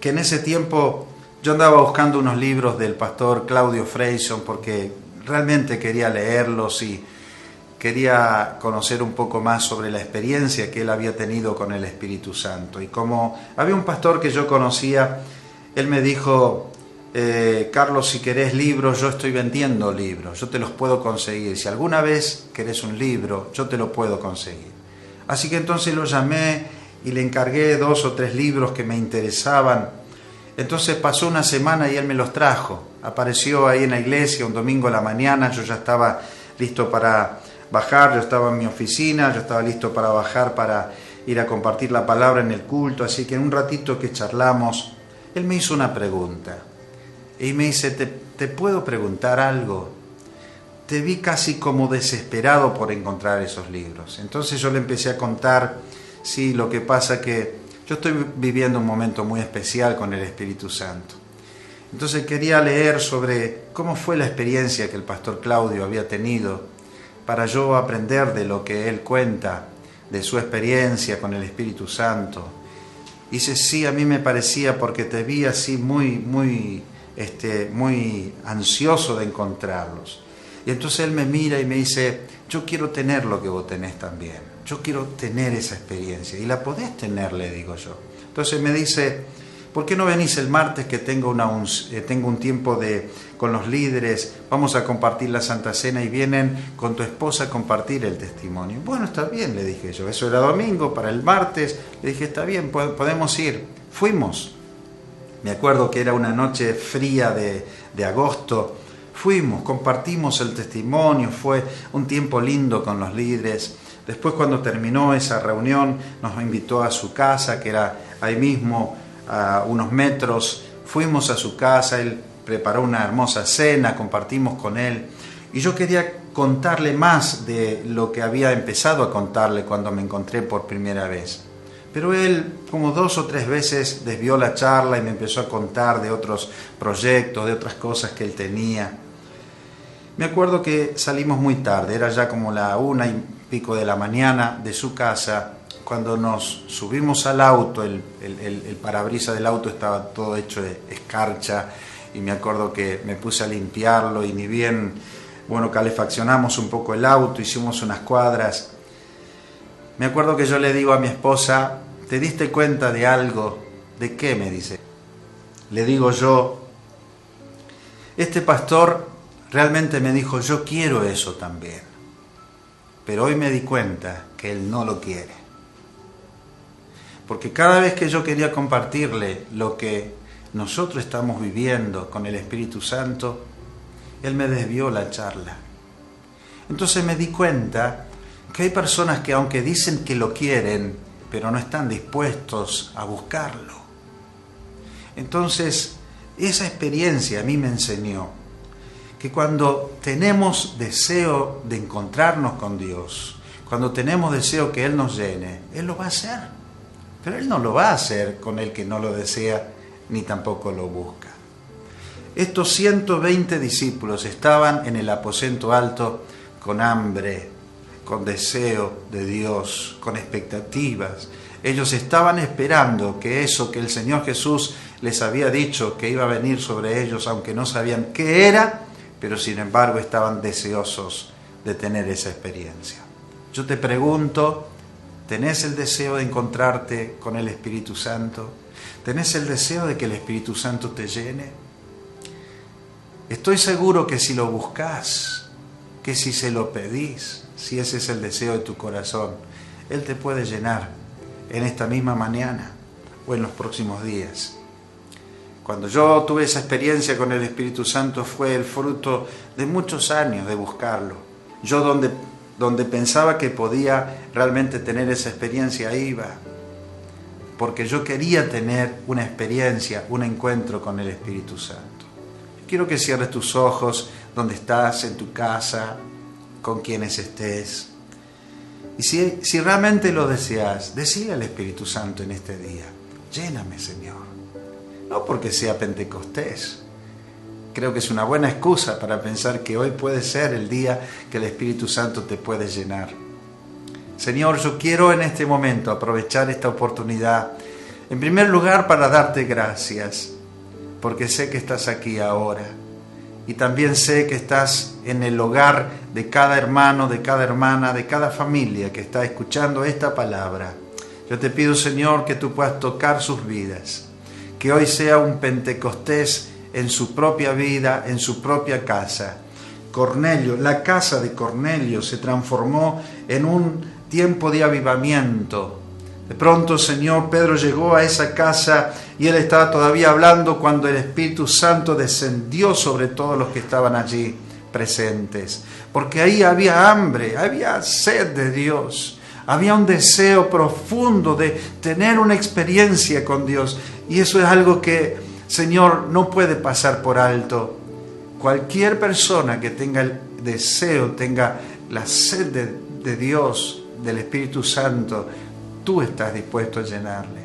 Speaker 6: en ese tiempo yo andaba buscando unos libros del pastor Claudio Freyson porque realmente quería leerlos y quería conocer un poco más sobre la experiencia que él había tenido con el Espíritu Santo. Y como había un pastor que yo conocía, él me dijo: Carlos, si querés libros, yo estoy vendiendo libros, yo te los puedo conseguir. Si alguna vez querés un libro, yo te lo puedo conseguir. Así que entonces lo llamé y le encargué 2 o 3 libros que me interesaban. Entonces pasó una semana y él me los trajo. Apareció ahí en la iglesia un domingo a la mañana, yo ya estaba listo para bajar, yo estaba en mi oficina, yo estaba listo para bajar para ir a compartir la palabra en el culto, así que en un ratito que charlamos, él me hizo una pregunta y me dice, ¿te puedo preguntar algo? Te vi casi como desesperado por encontrar esos libros. Entonces yo le empecé a contar, sí, lo que pasa que yo estoy viviendo un momento muy especial con el Espíritu Santo. Entonces quería leer sobre cómo fue la experiencia que el pastor Claudio había tenido para yo aprender de lo que él cuenta, de su experiencia con el Espíritu Santo. Y dice, sí, a mí me parecía porque te vi así muy ansioso de encontrarlos. Y entonces él me mira y me dice, yo quiero tener lo que vos tenés también. Yo quiero tener esa experiencia. Y la podés tener, le digo yo. Entonces me dice, ¿por qué no venís el martes que tengo un tiempo con los líderes? Vamos a compartir la Santa Cena y vienen con tu esposa a compartir el testimonio. Bueno, está bien, le dije yo. Eso era domingo, para el martes. Le dije, está bien, podemos ir. Fuimos. Me acuerdo que era una noche fría de agosto. Fuimos, compartimos el testimonio, fue un tiempo lindo con los líderes. Después, cuando terminó esa reunión, nos invitó a su casa, que era ahí mismo, a unos metros. Fuimos a su casa, él preparó una hermosa cena, compartimos con él. Y yo quería contarle más de lo que había empezado a contarle cuando me encontré por primera vez. Pero él, como 2 o 3 veces, desvió la charla y me empezó a contar de otros proyectos, de otras cosas que él tenía. Me acuerdo que salimos muy tarde, era ya como la 1:00 de la mañana de su casa. Cuando nos subimos al auto, el parabrisas del auto estaba todo hecho de escarcha y me acuerdo que me puse a limpiarlo y ni bien, calefaccionamos un poco el auto, hicimos unas cuadras. Me acuerdo que yo le digo a mi esposa, ¿te diste cuenta de algo? ¿De qué? Me dice. Le digo yo, este pastor realmente me dijo, yo quiero eso también. Pero hoy me di cuenta que él no lo quiere. Porque cada vez que yo quería compartirle lo que nosotros estamos viviendo con el Espíritu Santo, él me desvió la charla. Entonces me di cuenta que hay personas que aunque dicen que lo quieren, pero no están dispuestos a buscarlo. Entonces, esa experiencia a mí me enseñó que cuando tenemos deseo de encontrarnos con Dios, cuando tenemos deseo que Él nos llene, Él lo va a hacer. Pero Él no lo va a hacer con el que no lo desea ni tampoco lo busca. Estos 120 discípulos estaban en el aposento alto con hambre, con deseo de Dios, con expectativas. Ellos estaban esperando que eso que el Señor Jesús les había dicho que iba a venir sobre ellos, aunque no sabían qué era, pero sin embargo estaban deseosos de tener esa experiencia. Yo te pregunto, ¿tenés el deseo de encontrarte con el Espíritu Santo? ¿Tenés el deseo de que el Espíritu Santo te llene? Estoy seguro que si lo buscas, que si se lo pedís, si ese es el deseo de tu corazón, Él te puede llenar en esta misma mañana o en los próximos días. Cuando yo tuve esa experiencia con el Espíritu Santo fue el fruto de muchos años de buscarlo. Yo donde pensaba que podía realmente tener esa experiencia iba, porque yo quería tener una experiencia, un encuentro con el Espíritu Santo. Quiero que cierres tus ojos donde estás, en tu casa, con quienes estés. Y si realmente lo deseas, decile al Espíritu Santo en este día, lléname, Señor. No porque sea Pentecostés. Creo que es una buena excusa para pensar que hoy puede ser el día que el Espíritu Santo te puede llenar. Señor, yo quiero en este momento aprovechar esta oportunidad, en primer lugar para darte gracias, porque sé que estás aquí ahora. Y también sé que estás en el hogar de cada hermano, de cada hermana, de cada familia que está escuchando esta palabra. Yo te pido, Señor, que tú puedas tocar sus vidas. Que hoy sea un Pentecostés en su propia vida, en su propia casa. Cornelio, la casa de Cornelio se transformó en un tiempo de avivamiento. De pronto, Señor, Pedro llegó a esa casa y él estaba todavía hablando cuando el Espíritu Santo descendió sobre todos los que estaban allí. presentes, porque ahí había hambre, había sed de Dios, había un deseo profundo de tener una experiencia con Dios, y eso es algo que, Señor, no puede pasar por alto. Cualquier persona que tenga el deseo, tenga la sed de Dios, del Espíritu Santo, tú estás dispuesto a llenarle.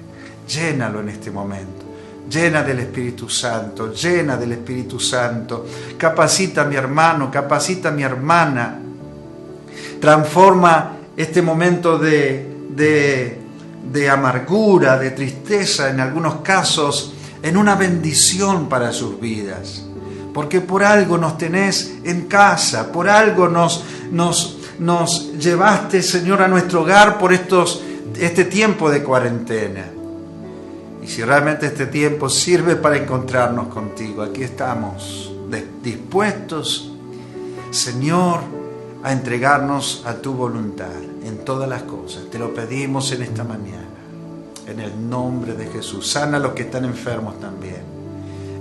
Speaker 6: Llénalo en este momento. Llena del Espíritu Santo, llena del Espíritu Santo. Capacita a mi hermano, capacita a mi hermana. Transforma este momento de amargura, de tristeza, en algunos casos, en una bendición para sus vidas. Porque por algo nos tenés en casa, por algo nos llevaste, Señor, a nuestro hogar por este tiempo de cuarentena. Y si realmente este tiempo sirve para encontrarnos contigo, aquí estamos dispuestos, Señor, a entregarnos a tu voluntad en todas las cosas. Te lo pedimos en esta mañana, en el nombre de Jesús. Sana a los que están enfermos también.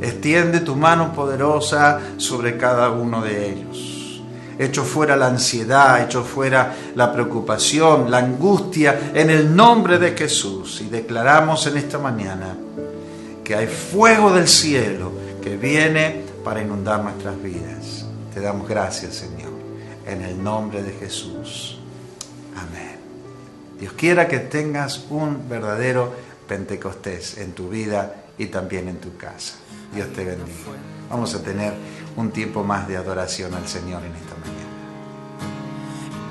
Speaker 6: Extiende tu mano poderosa sobre cada uno de ellos. Echo fuera la ansiedad, echo fuera la preocupación, la angustia, en el nombre de Jesús. Y declaramos en esta mañana que hay fuego del cielo que viene para inundar nuestras vidas. Te damos gracias, Señor, en el nombre de Jesús. Amén. Dios quiera que tengas un verdadero Pentecostés en tu vida y también en tu casa. Dios te bendiga. Vamos a tener un tiempo más de adoración al Señor en esta mañana.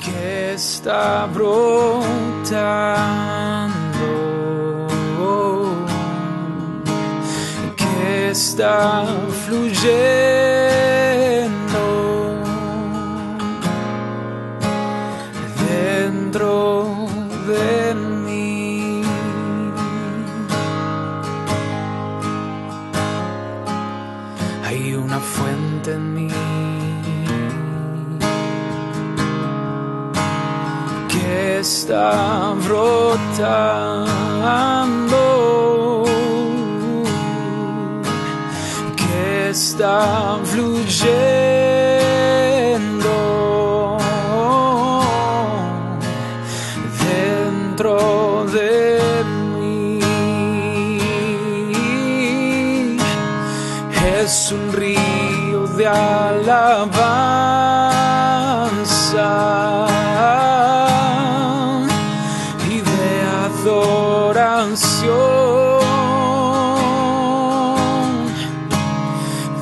Speaker 5: Que está brotando, que está fluyendo dentro de mí. Hay una fuente en mí que está brotando, que está fluyendo dentro de mí. Es un río de alabanza y de adoración,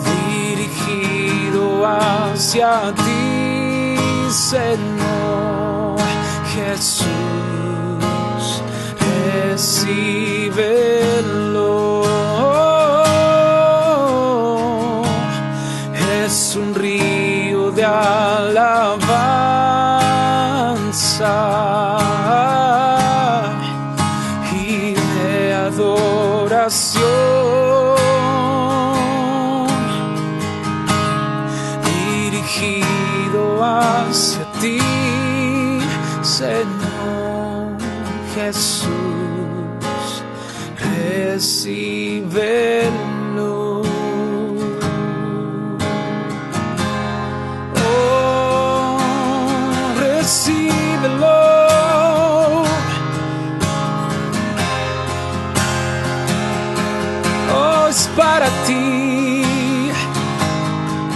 Speaker 5: dirigido hacia ti, Señor Jesús. Recíbelo. Es un río de alabanza y de adoración, dirigido hacia ti, Señor Jesús. Recíbelo. Recíbelo. Oh, es para ti,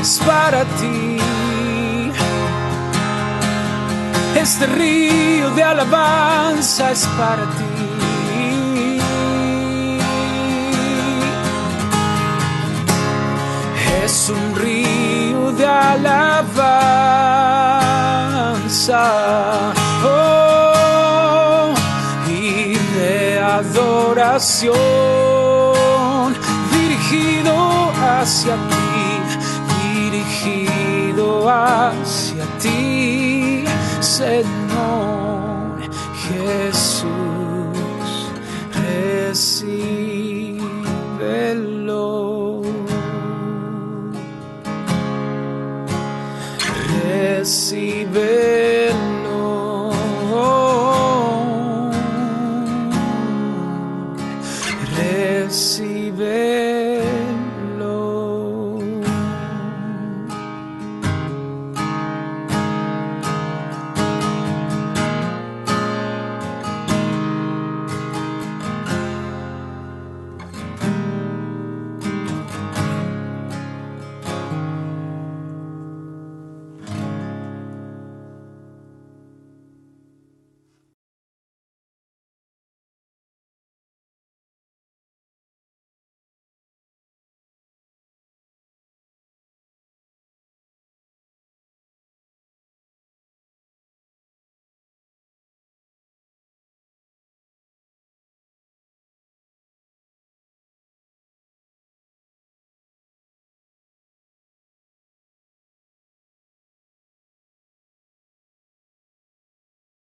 Speaker 5: es para ti. Este río de alabanza es para ti. Es un río de alabanza, oh, y de adoración, dirigido hacia ti, Señor Jesús. Recíbelo. Recíbelo.